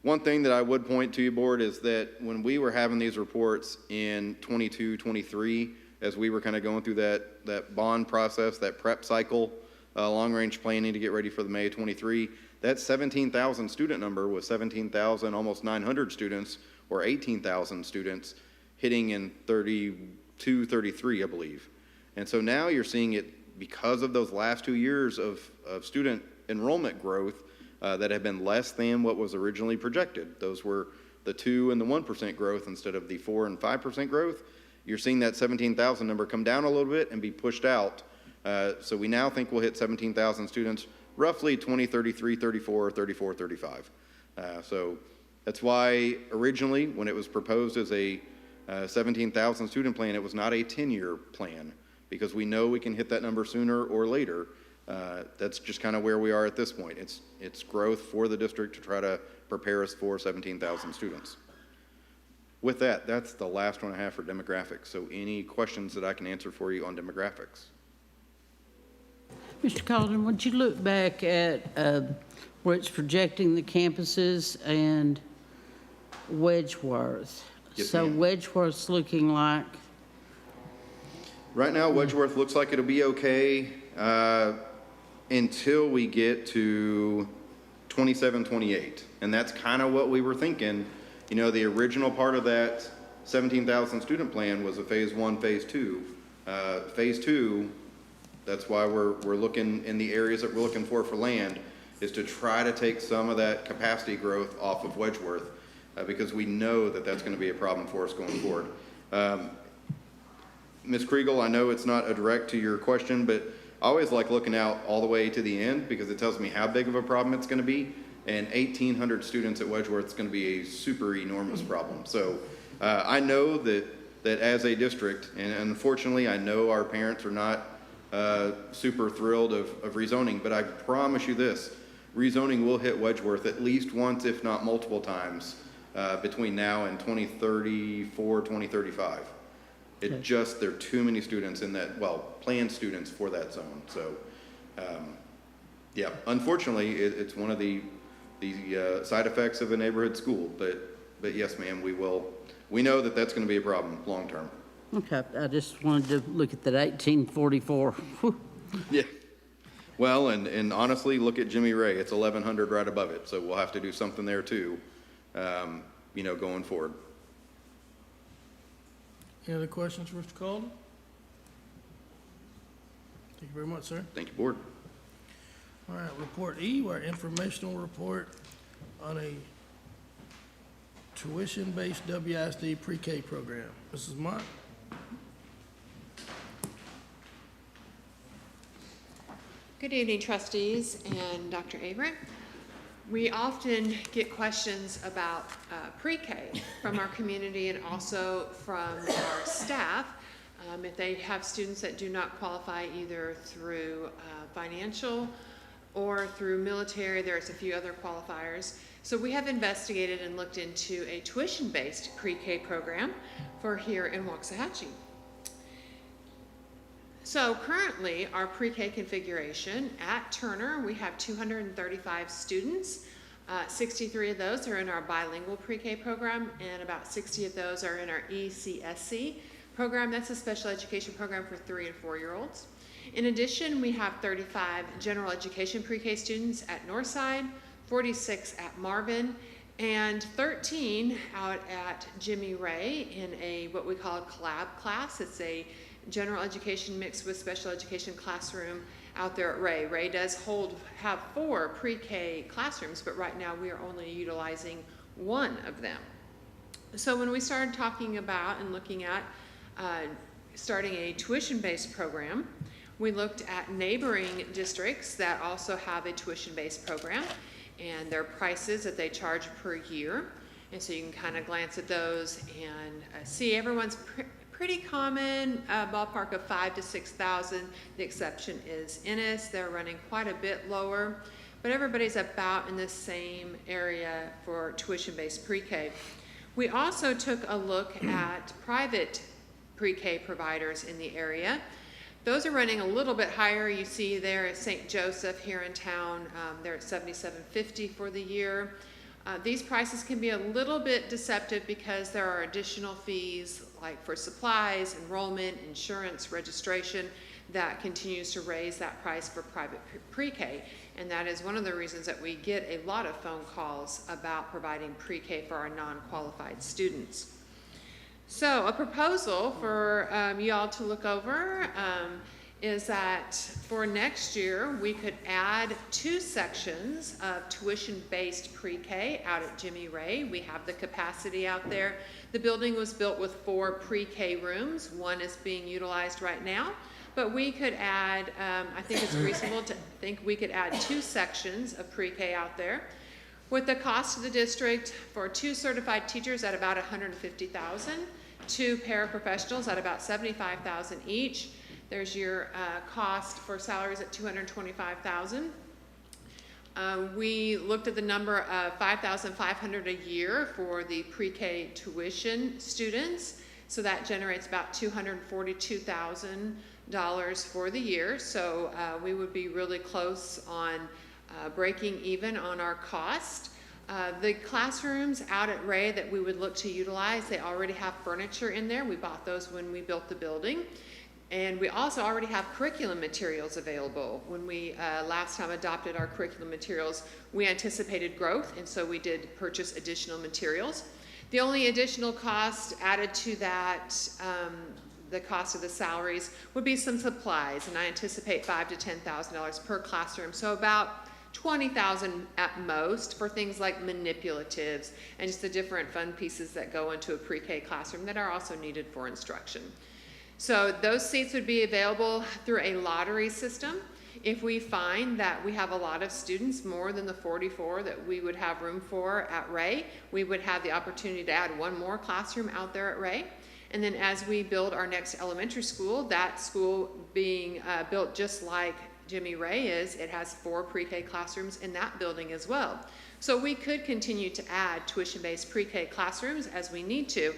one thing that I would point to you, board, is that when we were having these reports in 22, 23, as we were kind of going through that bond process, that prep cycle, long-range planning to get ready for the May 23, that 17,000 student number was 17,000, almost 900 students, or 18,000 students hitting in 32, 33, I believe. And so now you're seeing it because of those last 2 years of student enrollment growth that have been less than what was originally projected. Those were the 2 and the 1% growth instead of the 4 and 5% growth. You're seeing that 17,000 number come down a little bit and be pushed out. So we now think we'll hit 17,000 students roughly 2033, 34, 34, 35. So that's why originally when it was proposed as a 17,000 student plan, it was not a 10-year plan, because we know we can hit that number sooner or later. That's just kind of where we are at this point. It's growth for the district to try to prepare us for 17,000 students. With that, that's the last one I have for demographics. So any questions that I can answer for you on demographics? Mr. Calden, would you look back at where it's projecting the campuses and Wedgeworth? Yes, so ma'am. Wedgeworth's looking like? Right now, Wedgeworth looks like it'll be okay until we get to 27, 28. And that's kind of what we were thinking. You know, the original part of that 17,000 student plan was a phase 1, phase 2. Phase 2, that's why we're looking in the areas that we're looking for land, is to try to take some of that capacity growth off of Wedgeworth, because we know that that's going to be a problem for us going forward. Ms. Kriegel, I know it's not a direct to your question, but I always like looking out all the way to the end, because it tells me how big of a problem it's going to be. And 1,800 students at Wedgeworth is going to be a super enormous problem. So I know that as a district, and unfortunately I know our parents are not super thrilled of rezoning, but I promise you this, rezoning will hit Wedgeworth at least once, if not multiple times, between now and 2034, 2035. It just, there are too many students in that, well, planned students for that zone. So, yeah, unfortunately, it's one of the side effects of a neighborhood school. But yes, ma'am, we know that that's going to be a problem long term. Okay, I just wanted to look at that 1844. Yeah. Well, and honestly, look at Jimmy Ray. It's 1,100 right above it. So we'll have to do something there too, you know, going forward. Any other questions for Mr. Calden? Thank you very much, sir. Thank you, board. All right, report E, our informational report on a tuition-based WISD pre-K program. Mrs. Mott? Good evening, trustees and Dr. Averett. We often get questions about pre-K from our community and also from our staff. If they have students that do not qualify either through financial or through military. There's a few other qualifiers. So we have investigated and looked into a tuition-based pre-K program for here in Waxahachie. So currently, our pre-K configuration at Turner, we have 235 students. 63 of those are in our bilingual pre-K program, and about 60 of those are in our ECSC program. That's a special education program for 3 and 4-year-olds. In addition, we have 35 general education pre-K students at Northside, 46 at Marvin, and 13 out at Jimmy Ray in a what we call a collab class. It's a general education mixed with special education classroom out there at Ray. Ray does have 4 pre-K classrooms, but right now we are only utilizing 1 of them. So when we started talking about and looking at starting a tuition-based program, we looked at neighboring districts that also have a tuition-based program and their prices that they charge per year. And so you can kind of glance at those and see everyone's pretty common, ballpark of $5,000 to $6,000. The exception is Ennis. They're running quite a bit lower, but everybody's about in the same area for tuition-based pre-K. We also took a look at private pre-K providers in the area. Those are running a little bit higher. You see there at St. Joseph here in town, they're at $7,750 for the year. These prices can be a little bit deceptive because there are additional fees like for supplies, enrollment, insurance, registration that continues to raise that price for private pre-K. And that is one of the reasons that we get a lot of phone calls about providing pre-K for our non-qualified students. So a proposal for y'all to look over is that for next year, we could add 2 sections of tuition-based pre-K out at Jimmy Ray. We have the capacity out there. The building was built with 4 pre-K rooms. 1 is being utilized right now, but we could add, I think it's reasonable to think we could add 2 sections of pre-K out there. With the cost of the district for 2 certified teachers at about $150,000, 2 paraprofessionals at about $75,000 each. There's your cost for salaries at $225,000. We looked at the number of $5,500 a year for the pre-K tuition students. So that generates about $242,000 for the year. So we would be really close on breaking even on our cost. The classrooms out at Ray that we would look to utilize, they already have furniture in there. We bought those when we built the building. And we also already have curriculum materials available. When we last time adopted our curriculum materials, we anticipated growth, and so we did purchase additional materials. The only additional cost added to that, the cost of the salaries, would be some supplies, and I anticipate $5,000 to $10,000 per classroom, so about $20,000 at most for things like manipulatives and just the different fun pieces that go into a pre-K classroom that are also needed for instruction. So those seats would be available through a lottery system. If we find that we have a lot of students, more than the 44 that we would have room for at Ray, we would have the opportunity to add 1 more classroom out there at Ray. And then as we build our next elementary school, that school being built just like Jimmy Ray is, it has 4 pre-K classrooms in that building as well. So we could continue to add tuition-based pre-K classrooms as we need to.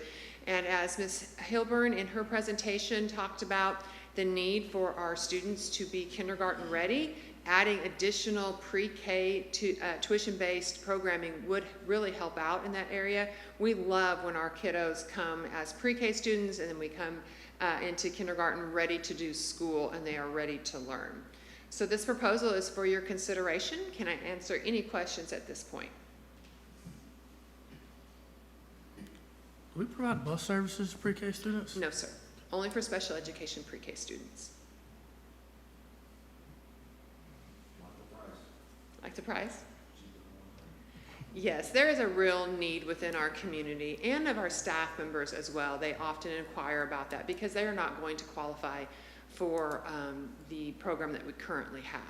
And as Ms. Hilburn in her presentation talked about the need for our students to be kindergarten ready, adding additional pre-K to tuition-based programming would really help out in that area. We love when our kiddos come as pre-K students and then we come into kindergarten ready to do school and they are ready to learn. So this proposal is for your consideration. Can I answer any questions at this point? Do we provide bus services to pre-K students? No, sir. Only for special education pre-K students. Like the price? Yes, there is a real need within our community and of our staff members as well. They often inquire about that because they are not going to qualify for the program that we currently have.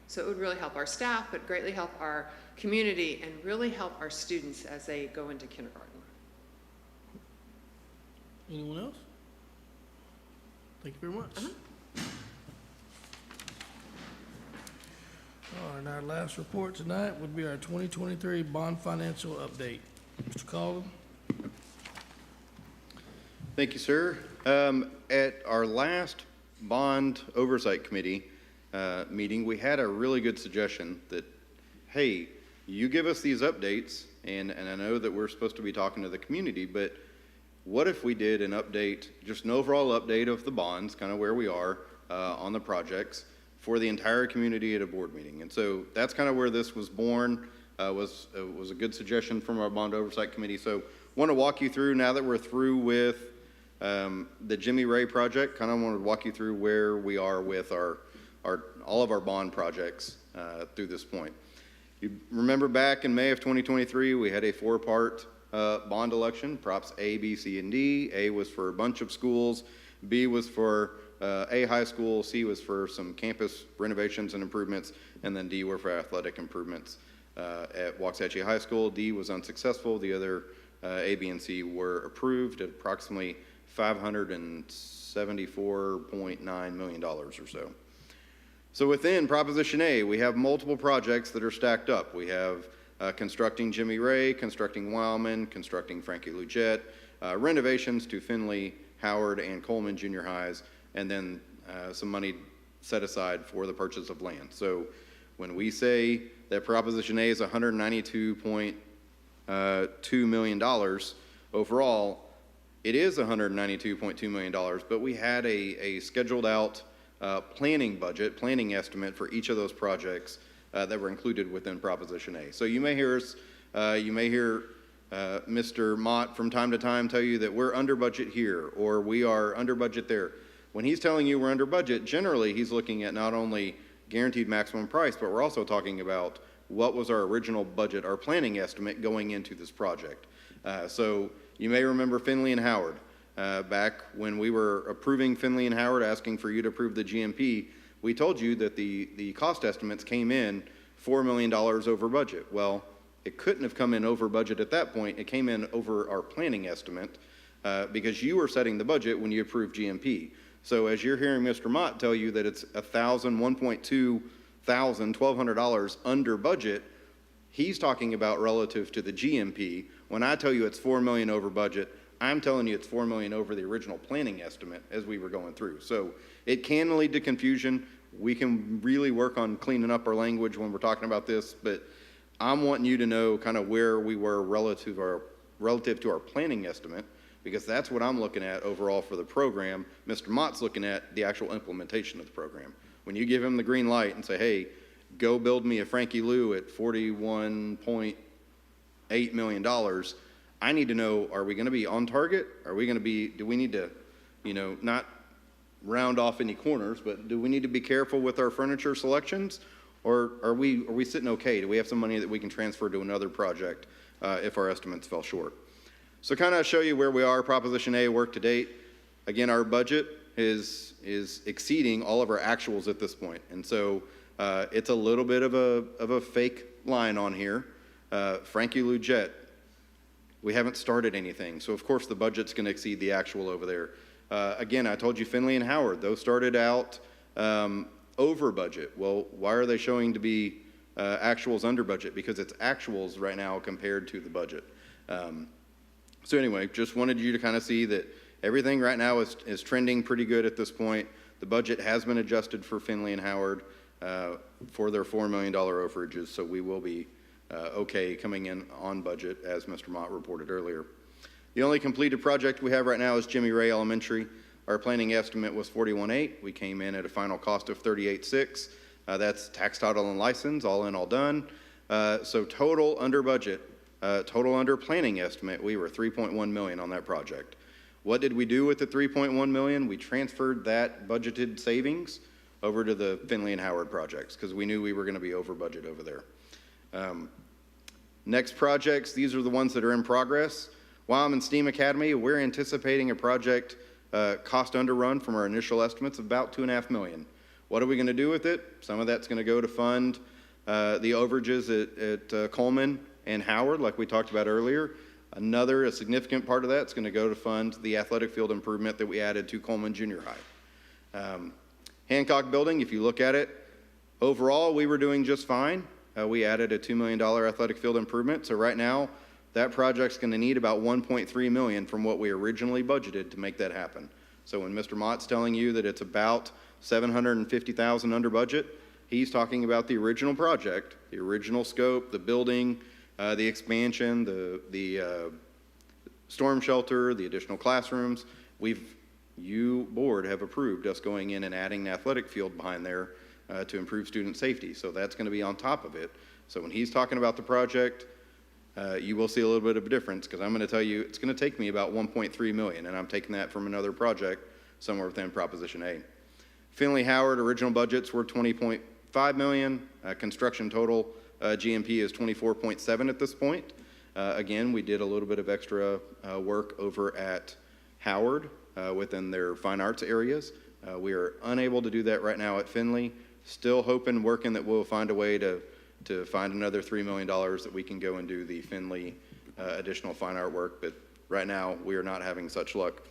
So it would really help our staff, but greatly help our community and really help our students as they go into kindergarten. Anyone else? Thank you very much. All And our last report tonight would be our 2023 bond financial update. Mr. Collins? Thank you, sir. At our last Bond Oversight Committee meeting, we had a really good suggestion that, hey, you give us these updates, and I know that we're supposed to be talking to the community, but what if we did an update, just an overall update of the bonds, kind of where we are on the projects for the entire community at a board meeting? And so that's kind of where this was born, was a good suggestion from our Bond Oversight Committee. So want to walk you through, now that we're through with the Jimmy Ray project, kind of want to walk you through where we are with all of our bond projects through this point. You remember back in May of 2023, we had a 4-part bond election, props A, B, C, and D. A was for a bunch of schools, B was for a high school, C was for some campus renovations and improvements, and then D were for athletic improvements at Waxahachie High School. D was unsuccessful. The other A, B, and C were approved at approximately $574.9 million or so. So within Proposition A, we have multiple projects that are stacked up. We have constructing Jimmy Ray, constructing Wildman, constructing Frankie Lugette, renovations to Finley, Howard, and Coleman Junior Highs, and then some money set aside for the purchase of land. So when we say that Proposition A is $192.2 million overall, it is $192.2 million, but we had a scheduled out planning estimate for each of those projects that were included within Proposition A. So you may hear Mr. Mott from time to time tell you that we're under budget here, or we are under budget there. When he's telling you we're under budget, generally he's looking at not only guaranteed maximum price, but we're also talking about what was our original budget, our planning estimate going into this project. So you may remember Finley and Howard. Back when we were approving Finley and Howard, asking for you to approve the GMP, we told you that the cost estimates came in $4 million over budget. Well, it couldn't have come in over budget at that point. It came in over our planning estimate because you were setting the budget when you approved GMP. So as you're hearing Mr. Mott tell you that it's $1,200 under budget, he's talking about relative to the GMP. When I tell you it's $4 million over budget, I'm telling you it's $4 million over the original planning estimate as we were going through. So it can lead to confusion. We can really work on cleaning up our language when we're talking about this, but I'm wanting you to know kind of where we were relative to our planning estimate, because that's what I'm looking at overall for the program. Mr. Mott's looking at the actual implementation of the program. When you give him the green light and say, hey, go build me a Frankie Lou at $41.8 million, I need to know, are we going to be on target? Do we need to, not round off any corners, but do we need to be careful with our furniture selections? Or are we sitting okay? Do we have some money that we can transfer to another project if our estimates fell short? So kind of show you where we are, Proposition A work to date. Again, our budget is exceeding all of our actuals at this point. And so it's a little bit of a fake line on here. Frankie Lugette, we haven't started anything. So of course the budget's going to exceed the actual over there. Again, I told you Finley and Howard, those started out over budget. Well, why are they showing to be actuals under budget? Because it's actuals right now compared to the budget. So anyway, just wanted you to kind of see that everything right now is trending pretty good at this point. The budget has been adjusted for Finley and Howard for their $4 million overages, so we will be okay coming in on budget, as Mr. Mott reported earlier. The only completed project we have right now is Jimmy Ray Elementary. Our planning estimate was $41.8. We came in at a final cost of $38.6. That's tax, title, and license, all in, all done. So total under budget, total under planning estimate, we were $3.1 million on that project. What did we do with the $3.1 million? We transferred that budgeted savings over to the Finley and Howard projects because we knew we were going to be over budget over there. Next projects, these are the ones that are in progress. Wyoming STEAM Academy, we're anticipating a project cost underrun from our initial estimates of about $2.5 million. What are we going to do with it? Some of that's going to go to fund the overages at Coleman and Howard, like we talked about earlier. A significant part of that is going to go to fund the athletic field improvement that we added to Coleman Junior High. Hancock Building, if you look at it, Overall, we were doing just fine. We added a $2 million athletic field improvement. So right now, that project's going to need about $1.3 million from what we originally budgeted to make that happen. So when Mr. Mott's telling you that it's about $750,000 under budget, he's talking about the original project, the original scope, the building, the expansion, the storm shelter, the additional classrooms. You board have approved us going in and adding an athletic field behind there to improve student safety. So that's going to be on top of it. So when he's talking about the project, you will see a little bit of a difference, because I'm going to tell you it's going to take me about $1.3 million, and I'm taking that from another project somewhere within Proposition A. Finley Howard original budgets were $20.5 million. Construction total GMP is 24.7 at this point. Again, we did a little bit of extra work over at Howard within their fine arts areas. We are unable to do that right now at Finley. Still hoping, working that we'll find a way to find another $3 million that we can go and do the Finley additional fine art work, but right now we are not having such luck.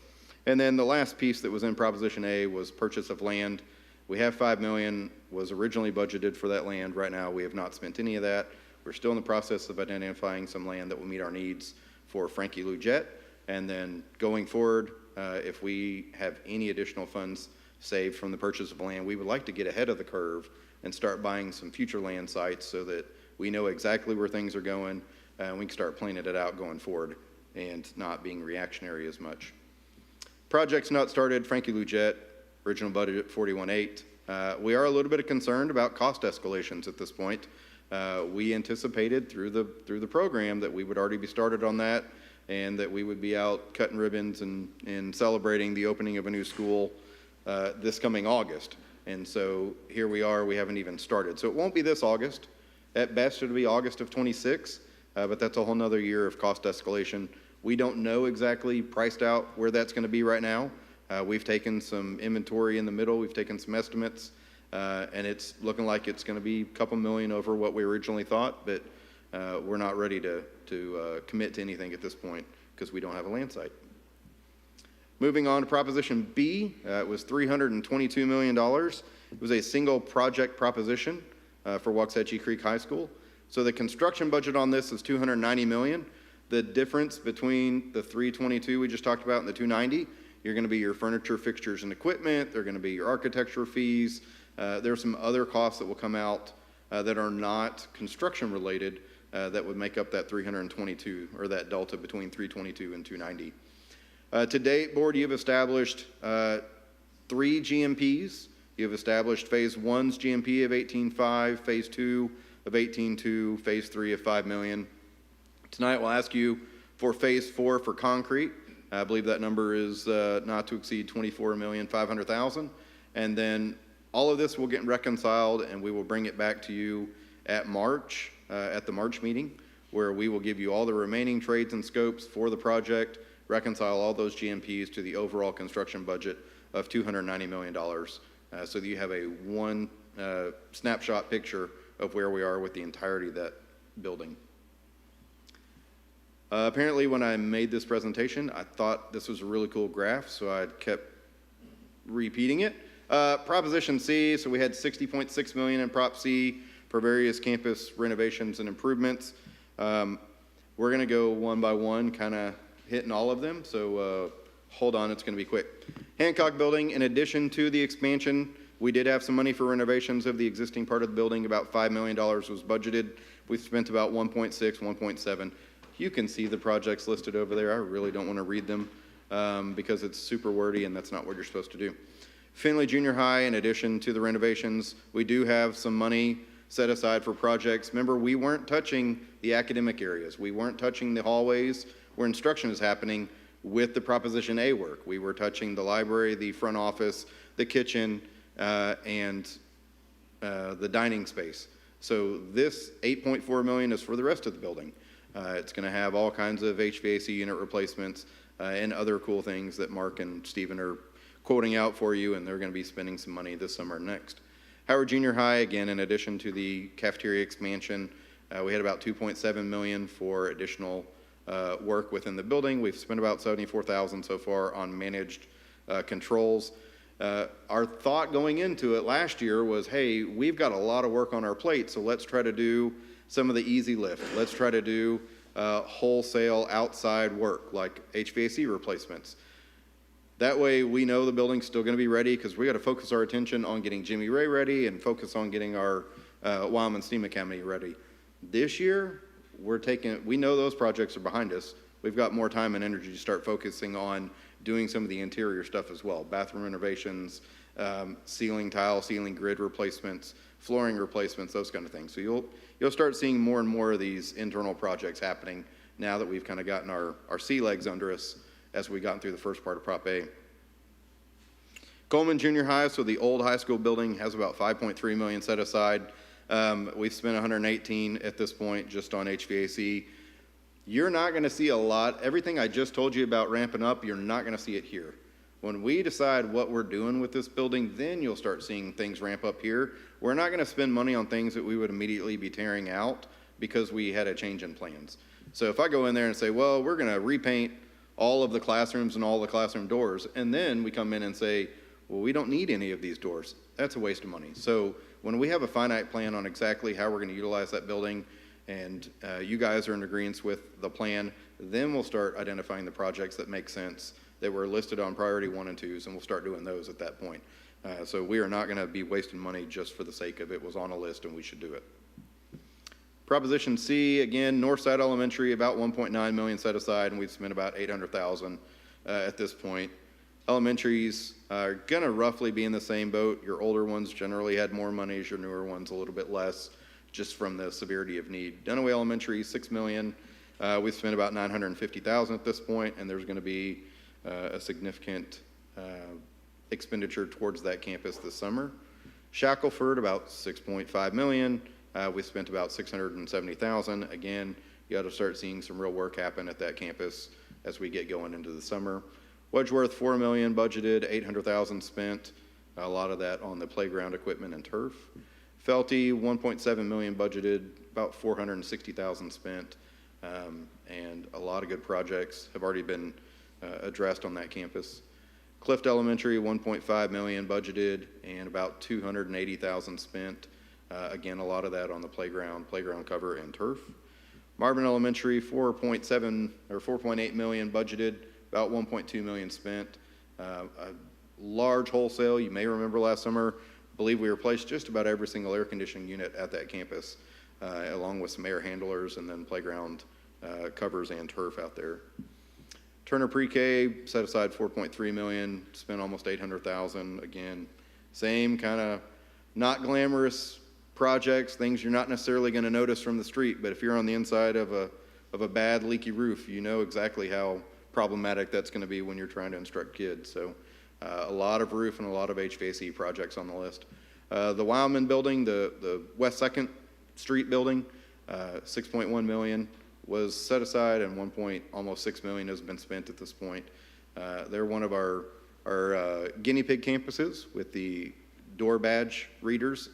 And then the last piece that was in Proposition A was purchase of land. We have $5 million, was originally budgeted for that land. Right now we have not spent any of that. We're still in the process of identifying some land that will meet our needs for Frankie Lou Jet. And then going forward, if we have any additional funds saved from the purchase of land, we would like to get ahead of the curve and start buying some future land sites so that we know exactly where things are going, and we can start planning it out going forward and not being reactionary as much. Projects not started, Frankie Lou Jet, original budget at 41.8. We are a little bit concerned about cost escalations at this point. We anticipated through the program that we would already be started on that, and that we would be out cutting ribbons and celebrating the opening of a new school this coming August. And so here we are, we haven't even started. So it won't be this August. At best, it'll be August of 26, but that's a whole nother year of cost escalation. We don't know exactly priced out where that's going to be right now. We've taken some inventory in the middle, we've taken some estimates, and it's looking like it's going to be a couple million over what we originally thought, but we're not ready to commit to anything at this point because we don't have a land site. Moving on to Proposition B, it was $322 million. It was a single project proposition for Waxahachie Creek High School. So the construction budget on this is $290 million. The difference between the 322 we just talked about and the 290, you're going to be your furniture, fixtures, and equipment. They're going to be your architecture fees. There's some other costs that will come out that are not construction related that would make up that 322, or that delta between 322 and 290. To date, board, you've established 3 GMPs. You've established phase 1's GMP of 18.5, phase 2 of 18.2, phase 3 of $5 million. Tonight we'll ask you for phase 4 for concrete. I believe that number is not to exceed $24,500,000. And then all of this will get reconciled, and we will bring it back to you at March, at the March meeting, where we will give you all the remaining trades and scopes for the project, reconcile all those GMPs to the overall construction budget of $290 million, so that you have a one snapshot picture of where we are with the entirety of that building. Apparently, when I made this presentation, I thought this was a really cool graph, so I kept repeating it. Proposition C, so we had $60.6 million in Prop C for various campus renovations and improvements. We're going to go one by one, kind of hitting all of them, so hold on, it's going to be quick. Hancock Building, in addition to the expansion, we did have some money for renovations of the existing part of the building. About $5 million was budgeted. We've spent about 1.6, 1.7. You can see the projects listed over there. I really don't want to read them because it's super wordy, and that's not what you're supposed to do. Finley Junior High, in addition to the renovations, we do have some money set aside for projects. Remember, we weren't touching the academic areas. We weren't touching the hallways where instruction is happening with the Proposition A work. We were touching the library, the front office, the kitchen, and the dining space. So this $8.4 million is for the rest of the building. It's going to have all kinds of HVAC unit replacements and other cool things that Mark and Stephen are quoting out for you, and they're going to be spending some money this summer and next. Howard Junior High, again, in addition to the cafeteria expansion, we had about $2.7 million for additional work within the building. We've spent about $74,000 so far on managed controls. Our thought going into it last year was, hey, we've got a lot of work on our plate, so let's try to do some of the easy lift. Let's try to do wholesale outside work like HVAC replacements. That way we know the building's still going to be ready, because we got to focus our attention on getting Jimmy Ray ready and focus on getting our Wyoming Steam Academy ready. This year, we know those projects are behind us. We've got more time and energy to start focusing on doing some of the interior stuff as well. Bathroom renovations, ceiling tile, ceiling grid replacements, flooring replacements, those kind of things. So you'll start seeing more and more of these internal projects happening now that we've kind of gotten our sea legs under us as we gotten through the first part of Prop A. Coleman Junior High, so the old high school building, has about $5.3 million set aside. We've spent 118 at this point just on HVAC. You're not going to see a lot. Everything I just told you about ramping up, you're not going to see it here. When we decide what we're doing with this building, then you'll start seeing things ramp up here. We're not going to spend money on things that we would immediately be tearing out because we had a change in plans. So if I go in there and say, well, we're going to repaint all of the classrooms and all the classroom doors, and then we come in and say, well, we don't need any of these doors, that's a waste of money. So when we have a finite plan on exactly how we're going to utilize that building, and you guys are in agreement with the plan, then we'll start identifying the projects that make sense, that were listed on priority 1 and 2s, and we'll start doing those at that point. So we are not going to be wasting money just for the sake of it was on a list and we should do it. Proposition C, again, Northside Elementary, about $1.9 million set aside, and we've spent about $800,000 at this point. Elementaries are going to roughly be in the same boat. Your older ones generally had more money, your newer ones a little bit less, just from the severity of need. Dunaway Elementary, $6 million. We've spent about $950,000 at this point, and there's going to be a significant expenditure towards that campus this summer. Shackelford, about $6.5 million. We spent about $670,000. Again, you got to start seeing some real work happen at that campus as we get going into the summer. Wedgeworth, $4 million budgeted, $800,000 spent. A lot of that on the playground equipment and turf. Felty, $1.7 million budgeted, about $460,000 spent. And a lot of good projects have already been addressed on that campus. Clift Elementary, $1.5 million budgeted, and about $280,000 spent. Again, a lot of that on the playground cover and turf. Marvin Elementary, $4.8 million budgeted, about $1.2 million spent. A large wholesale, you may remember last summer, I believe we replaced just about every single air conditioning unit at that campus, along with some air handlers and then playground covers and turf out there. Turner Pre-K set aside $4.3 million, spent almost $800,000. Again, same kind of not glamorous projects, things you're not necessarily going to notice from the street, but if you're on the inside of a bad leaky roof, you know exactly how problematic that's going to be when you're trying to instruct kids. So a lot of roof and a lot of HVAC projects on the list. The Wyoming building, the West 2nd Street building, $6.1 million was set aside, and almost $6 million has been spent at this point. They're one of our guinea pig campuses with the door badge readers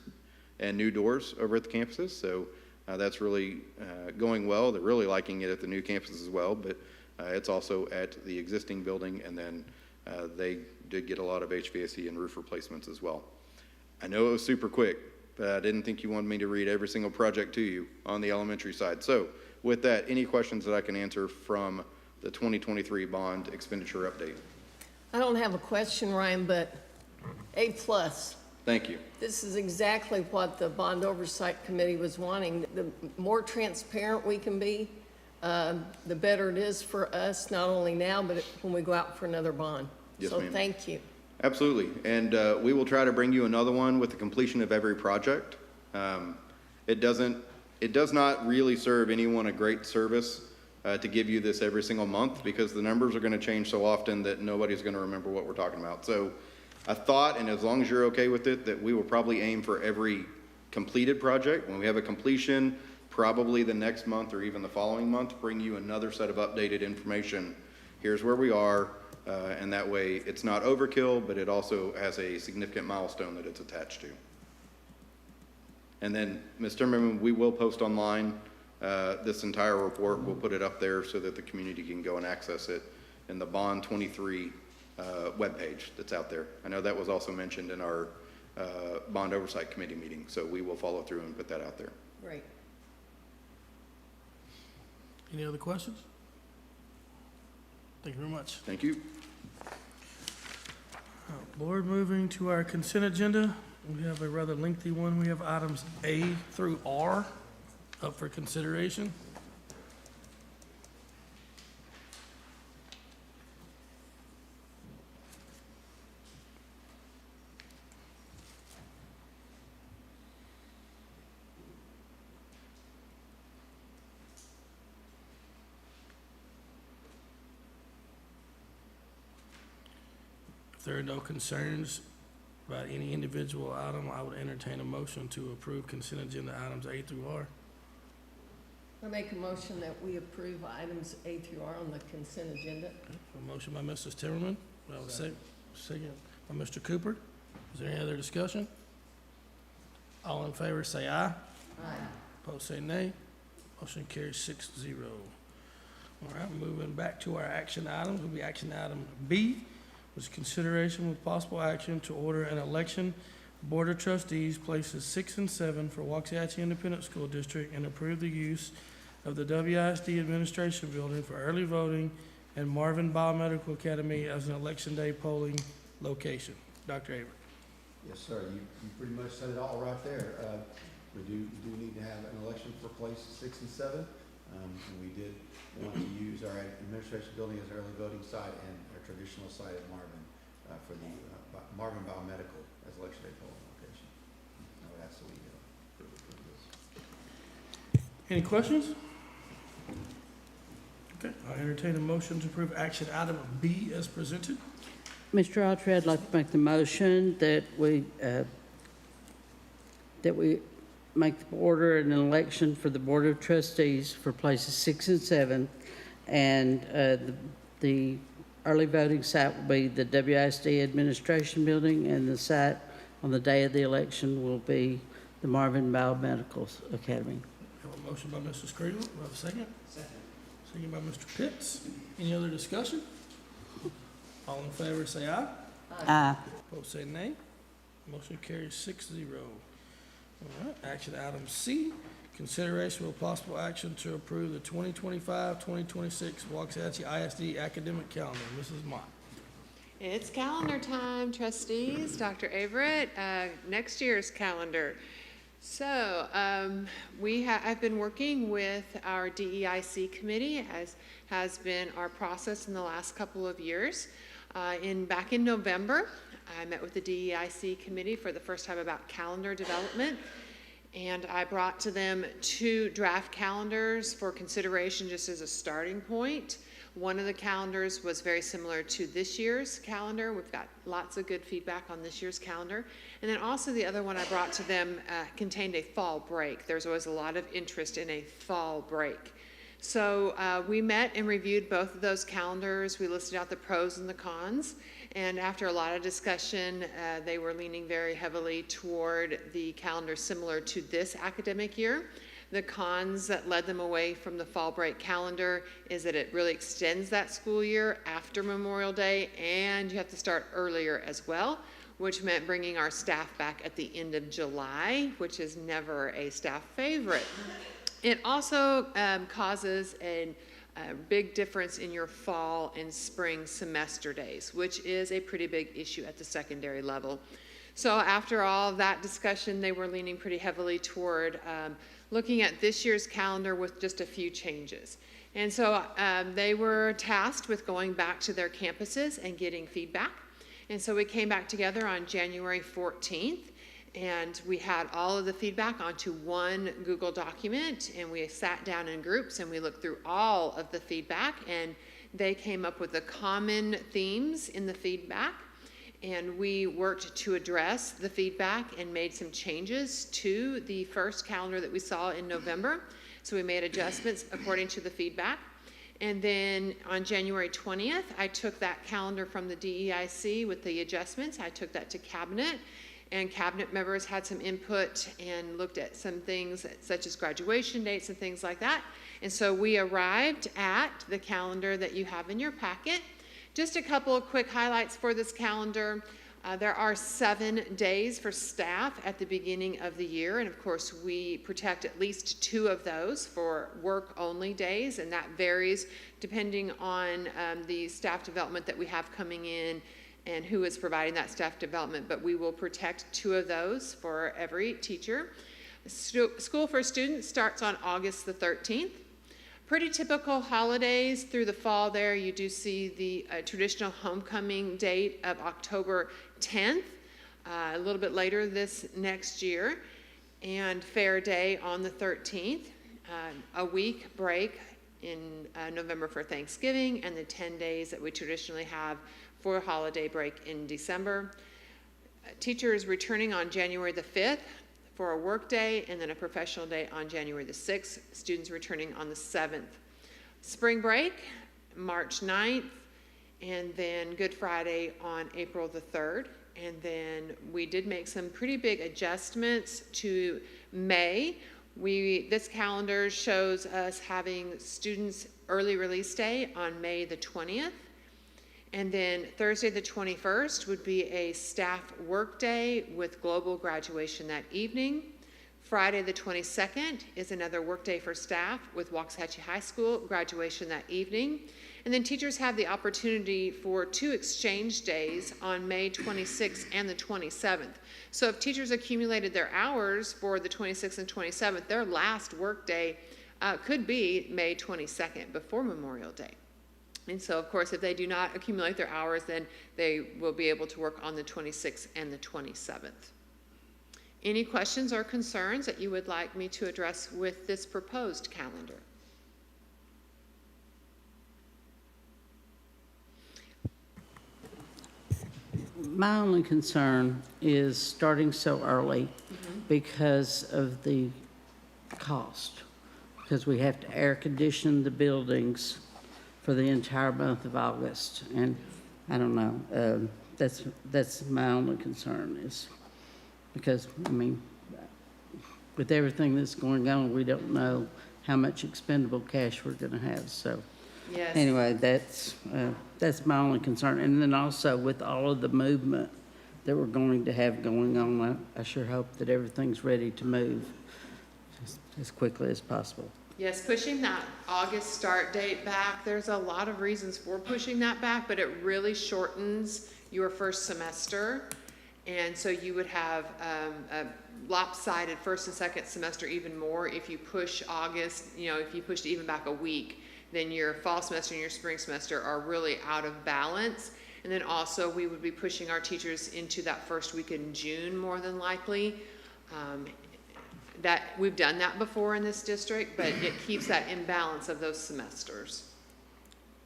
and new doors over at the campuses. So that's really going well. They're really liking it at the new campuses as well, but it's also at the existing building, and then they did get a lot of HVAC and roof replacements as well. I know it was super quick, but I didn't think you wanted me to read every single project to you on the elementary side. So with that, any questions that I can answer from the 2023 bond expenditure update? I don't have a question, Ryan, but A+. Thank you. This is exactly what the Bond Oversight Committee was wanting. The more transparent we can be, the better it is for us, not only now, but when we go out for another bond. Yes, so ma'am. Thank you. Absolutely. And we will try to bring you another one with the completion of every project. It does not really serve anyone a great service to give you this every single month, because the numbers are going to change so often that nobody's going to remember what we're talking about. So I thought, and as long as you're okay with it, that we will probably aim for every completed project. When we have a completion, probably the next month or even the following month, bring you another set of updated information. Here's where we are, and that way it's not overkill, but it also has a significant milestone that it's attached to. And then, Ms. Timmerman, we will post online this entire report. We'll put it up there so that the community can go and access it in the Bond 23 webpage that's out there. I know that was also mentioned in our Bond Oversight Committee meeting, so we will follow through and put that out there. Great. Any other questions? Thank you very much. Thank you. Board, moving to our consent agenda. We have a rather lengthy one. We have items A through R up for consideration. If there are no concerns about any individual item, I would entertain a motion to approve consent agenda items A through R. I make a motion that we approve items A through R on the consent agenda. A motion by Mrs. Timmerman. Do I have a second by Mr. Cooper. Is there any other discussion? All in favor say aye. Aye. Opposed say nay. Motion carries 6-0. All right, moving back to our action items, will be action item B, which is consideration with possible action to order an election Board of Trustees places 6 and 7 for Waxahachie Independent School District and approve the use of the WISD Administration Building for early voting and Marvin Biomedical Academy as an election day polling location. Dr. Avery. Yes, sir. You pretty much said it all right there. We do need to have an election for places 6 and 7. And we did want to use our administration building as early voting site and our traditional site at Marvin for the Marvin Biomedical as election day polling location. I would ask that we approve this. Any questions? Okay, I entertain a motion to approve action item B as presented. Mr. Autry, I'd like to make the motion that we make the order an election for the Board of Trustees for places 6 and 7, and the early voting site will be the WISD Administration Building, and the site on the day of the election will be the Marvin Biomedical Academy. I have a motion by Mrs. Creedle. Do I have a second? Second by Mr. Pitts. Any other discussion? All in favor say aye. Aye. Opposed say nay. Motion carries 6-0. All right, action item C, consideration with possible action to approve the 2025-2026 Waxahachie ISD academic calendar. Mrs. Mott. It's calendar time, trustees. Dr. Averett, next year's calendar. So I've been working with our DEIC committee, as has been our process in the last couple of years. Back in November, I met with the DEIC committee for the first time about calendar development, and I brought to them 2 draft calendars for consideration just as a starting point. One of the calendars was very similar to this year's calendar. We've got lots of good feedback on this year's calendar. And then also the other one I brought to them contained a fall break. There's always a lot of interest in a fall break. So we met and reviewed both of those calendars. We listed out the pros and the cons. And after a lot of discussion, they were leaning very heavily toward the calendar similar to this academic year. The cons that led them away from the fall break calendar is that it really extends that school year after Memorial Day, and you have to start earlier as well, which meant bringing our staff back at the end of July, which is never a staff favorite. It also causes a big difference in your fall and spring semester days, which is a pretty big issue at the secondary level. So after all that discussion, they were leaning pretty heavily toward looking at this year's calendar with just a few changes. And so they were tasked with going back to their campuses and getting feedback. And so we came back together on January 14th, and we had all of the feedback onto one Google document, and we sat down in groups and we looked through all of the feedback, and they came up with the common themes in the feedback. And we worked to address the feedback and made some changes to the first calendar that we saw in November. So we made adjustments according to the feedback. And then on January 20th, I took that calendar from the DEIC with the adjustments. I took that to Cabinet, and Cabinet members had some input and looked at some things such as graduation dates and things like that. And so we arrived at the calendar that you have in your packet Just a couple of quick highlights for this calendar. There are 7 days for staff at the beginning of the year, and of course we protect at least 2 of those for work-only days, and that varies depending on the staff development that we have coming in and who is providing that staff development, but we will protect 2 of those for every teacher. School for Students starts on August the 13th. Pretty typical holidays through the fall there. You do see the traditional homecoming date of October 10th, a little bit later this next year, and Fair Day on the 13th, a week break in November for Thanksgiving, and the 10 days that we traditionally have for a holiday break in December. Teachers returning on January the 5th for a work day, and then a professional day on January the 6th, students returning on the 7th. Spring break, March 9th, and then Good Friday on April the 3rd. And then we did make some pretty big adjustments to May. This calendar shows us having students' early release day on May the 20th. And then Thursday the 21st would be a staff work day with global graduation that evening. Friday the 22nd is another work day for staff with Waxahachie High School graduation that evening. And then teachers have the opportunity for 2 exchange days on May 26th and the 27th. So if teachers accumulated their hours for the 26th and 27th, their last work day could be May 22nd before Memorial Day. And so, of course, if they do not accumulate their hours, then they will be able to work on the 26th and the 27th. Any questions or concerns that you would like me to address with this proposed calendar? My only concern is starting so early because of the cost, because we have to air condition the buildings for the entire month of August, and I don't know, that's my only concern, is because, I mean, with everything that's going on, we don't know how much expendable cash we're gonna have, so. Yes. Anyway, that's my only concern, and then also with all of the movement that we're going to have going on, I sure hope that everything's ready to move as quickly as possible. Yes, pushing that August start date back, there's a lot of reasons for pushing that back, but it really shortens your first semester. And so you would have a lopsided first and second semester even more if you push August, if you push it even back a week, then your fall semester and your spring semester are really out of balance. And then also we would be pushing our teachers into that first week in June more than likely. That we've done that before in this district, but it keeps that imbalance of those semesters.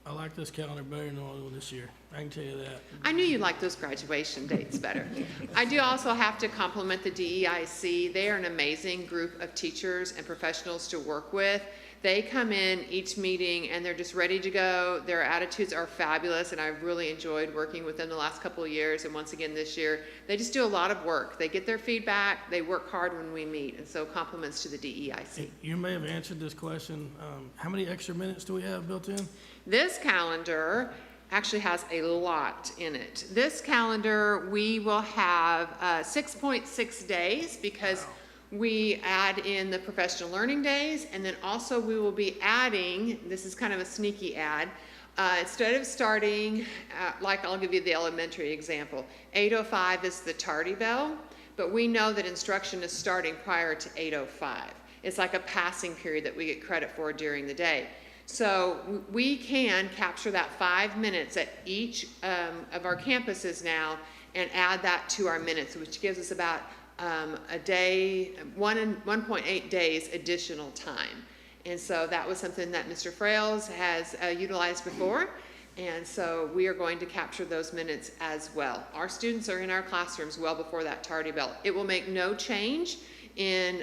I like this calendar better than the other one this year. I can tell you that. I knew you liked those graduation dates better. I do also have to compliment the DEIC. They are an amazing group of teachers and professionals to work with. They come in each meeting and they're just ready to go. Their attitudes are fabulous, and I've really enjoyed working with them the last couple of years, and once again this year. They just do a lot of work. They get their feedback. They work hard when we meet, and so compliments to the DEIC. You may have answered this question. How many extra minutes do we have built in? This calendar actually has a lot in it. This calendar, we will have 6.6 days because we add in the professional learning days, and then also we will be adding, this is kind of a sneaky add, instead of starting, like I'll give you the elementary example, 8:05 is the tardy bell, but we know that instruction is starting prior to 8:05. It's like a passing period that we get credit for during the day. So we can capture that 5 minutes at each of our campuses now and add that to our minutes, which gives us about a day, 1.8 days additional time. And so that was something that Mr. Frales has utilized before. And so we are going to capture those minutes as well. Our students are in our classrooms well before that tardy bell. It will make no change in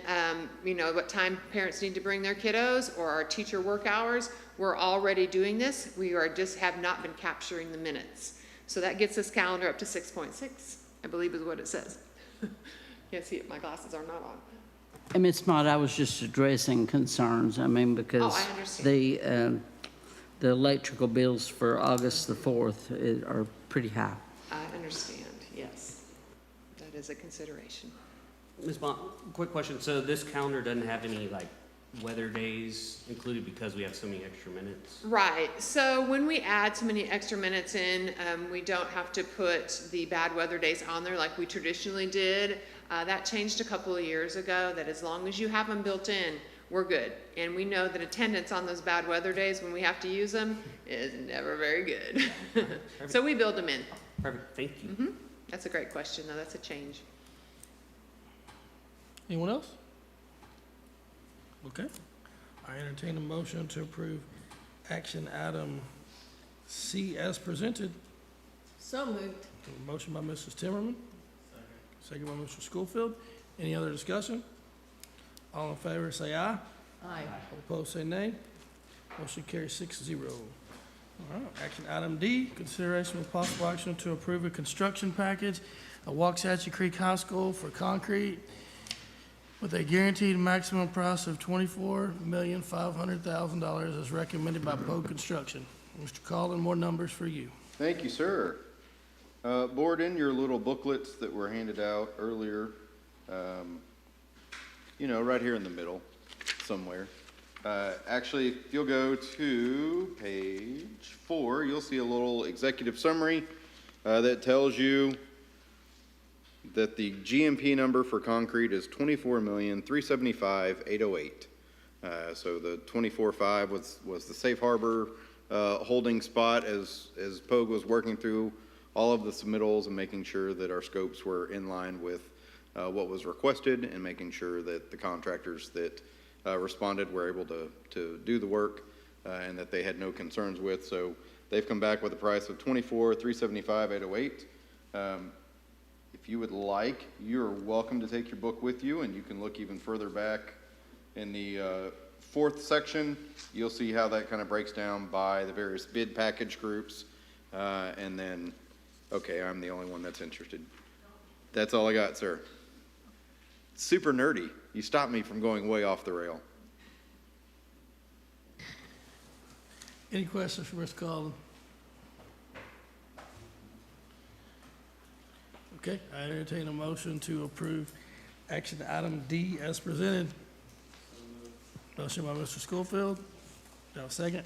what time parents need to bring their kiddos or our teacher work hours. We're already doing this. We are just have not been capturing the minutes. So that gets this calendar up to 6.6, I believe is what it says. Can't see it, my glasses are not on. And Ms. Mott, I was just addressing concerns, I mean, because I understand. the electrical bills for August the 4th are pretty high. I understand, yes. That is a consideration. Ms. Bond, quick question. So this calendar doesn't have any like weather days included because we have so many extra minutes? Right, so when we add so many extra minutes in, we don't have to put the bad weather days on there like we traditionally did. That changed a couple of years ago, that as long as you have them built in, we're good. And we know that attendance on those bad weather days when we have to use them is never very good. So we build them in. Perfect, thank you. That's a great question, though, that's a change. Anyone else? Okay. I entertain a motion to approve action item C as presented. So moved. A motion by Mrs. Timmerman. Second by Mr. Schofield. Any other discussion? All in favor, say aye. Aye. All opposed, say nay. Motion carries 6-0. All right, action item D, consideration with possible action to approve a construction package at Waxahachie Creek High School for concrete with a guaranteed maximum price of $24,500,000 as recommended by Poe Construction. Mr. Collin, more numbers for you. Thank you, sir. Board, in your little booklets that were handed out earlier, right here in the middle somewhere. Actually, if you'll go to page 4, you'll see a little executive summary that tells you that the GMP number for concrete is $24,375,808. So the 24.5 was the safe harbor holding spot as Pogue was working through all of the submittals and making sure that our scopes were in line with what was requested and making sure that the contractors that responded were able to do the work and that they had no concerns with. So they've come back with a price of $24,375,808. If you would like, you're welcome to take your book with you, and you can look even further back in the 4th section. You'll see how that kind of breaks down by the various bid package groups. And then, okay, I'm the only one that's interested. That's all I got, sir. Super nerdy. You stopped me from going way off the rail. Any questions for Mr. Collin? Okay, I entertain a motion to approve action item D as presented. Motion by Mr. Schofield. Do I have a second?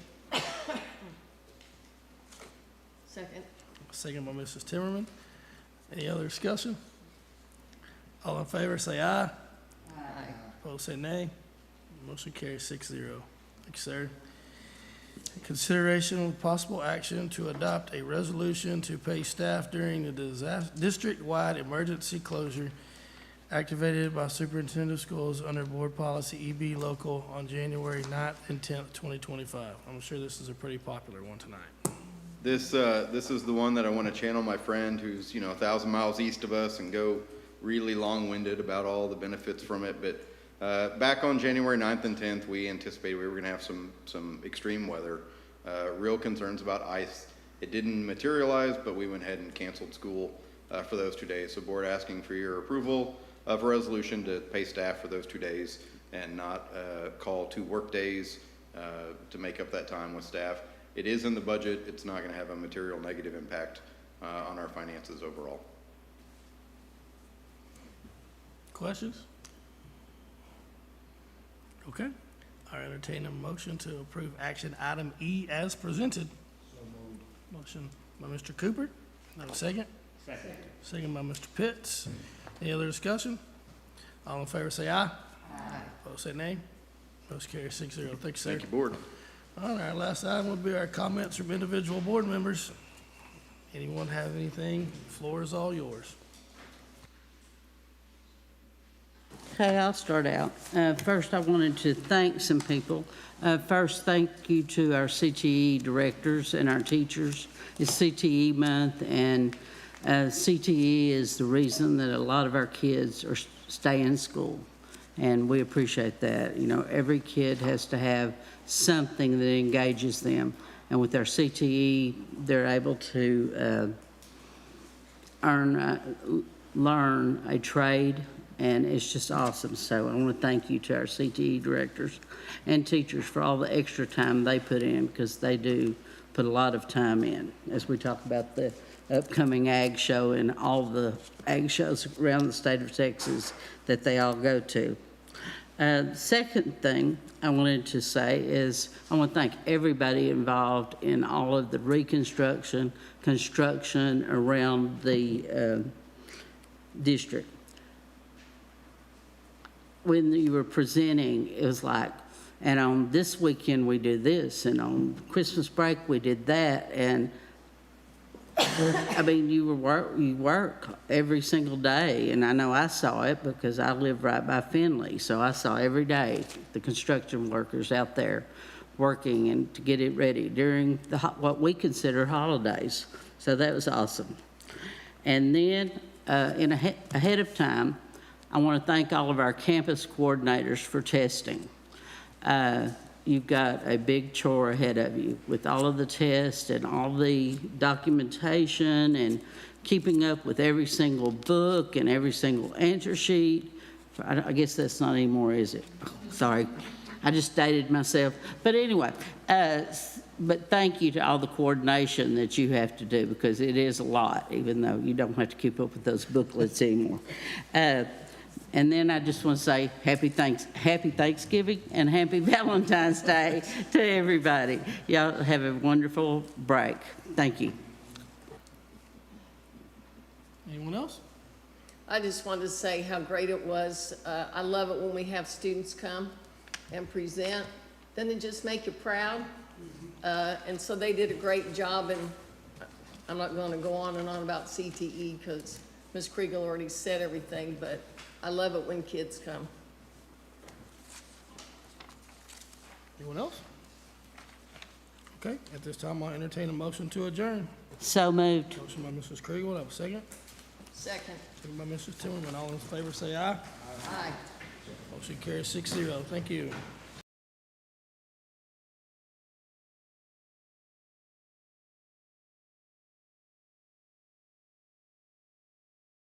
Second. Second by Mrs. Timmerman. Any other discussion? All in favor, say aye. Aye. Opposed, say nay. Motion carries 6-0. Thank you, sir. Consideration with possible action to adopt a resolution to pay staff during the district-wide emergency closure activated by Superintendent of Schools under Board Policy EB Local on January 9th and 10th, 2025. I'm sure this is a pretty popular one tonight. This is the one that I want to channel my friend who's 1,000 miles east of us and go really long-winded about all the benefits from it. But back on January 9th and 10th, we anticipated we were going to have some extreme weather, real concerns about ice. It didn't materialize, but we went ahead and canceled school for those 2 days. So board asking for your approval of a resolution to pay staff for those 2 days and not call 2 work days to make up that time with staff. It is in the budget. It's not going to have a material negative impact on our finances overall. Questions? Okay. I entertain a motion to approve action item E as presented. Motion by Mr. Cooper. Have a second? Second. Second by Mr. Pitts. Any other discussion? All in favor say aye. Aye. Opposed say nay. Motion carries 6-0. Thank you, sir. Thank you, board. All right, last item will be our comments from individual board members. Anyone have anything? The floor is all yours. Okay, I'll start out. First, I wanted to thank some people. First, thank you to our CTE directors and our teachers. It's CTE month, and CTE is the reason that a lot of our kids stay in school, and we appreciate that. Every kid has to have something that engages them, and with our CTE, they're able to learn a trade and it's just awesome. So I want to thank you to our CTE directors and teachers for all the extra time they put in, because they do put a lot of time in as we talk about the upcoming ag show and all the ag shows around the state of Texas that they all go to. The second thing I wanted to say is I want to thank everybody involved in all of the reconstruction, construction around the district. When you were presenting, it was like, and on this weekend we did this, and on Christmas break we did that, and I mean, you work every single day, and I know I saw it because I live right by Finley, so I saw every day the construction workers out there working and to get it ready during what we consider holidays. So that was awesome. And then ahead of time, I want to thank all of our campus coordinators for testing. You've got a big chore ahead of you with all of the tests and all the documentation and keeping up with every single book and every single answer sheet. I guess that's not anymore, is it? Sorry, I just dated myself. But anyway, but thank you to all the coordination that you have to do, because it is a lot, even though you don't have to keep up with those booklets anymore. And then I just want to say happy Thanksgiving and happy Valentine's Day to everybody. Y'all have a wonderful break. Thank you. Anyone else? I just wanted to say how great it was. I love it when we have students come and present. Then they just make you proud. And so they did a great job, and I'm not going to go on and on about CTE because Ms. Kriegel already said everything, but I love it when kids come. Anyone else? Okay, at this time, I'll entertain a motion to adjourn. So moved. Motion by Mrs. Kriegel, have a second? Second. Second by Mrs. Tillman. All in favor say aye. Aye. Motion carries 6-0. Thank you.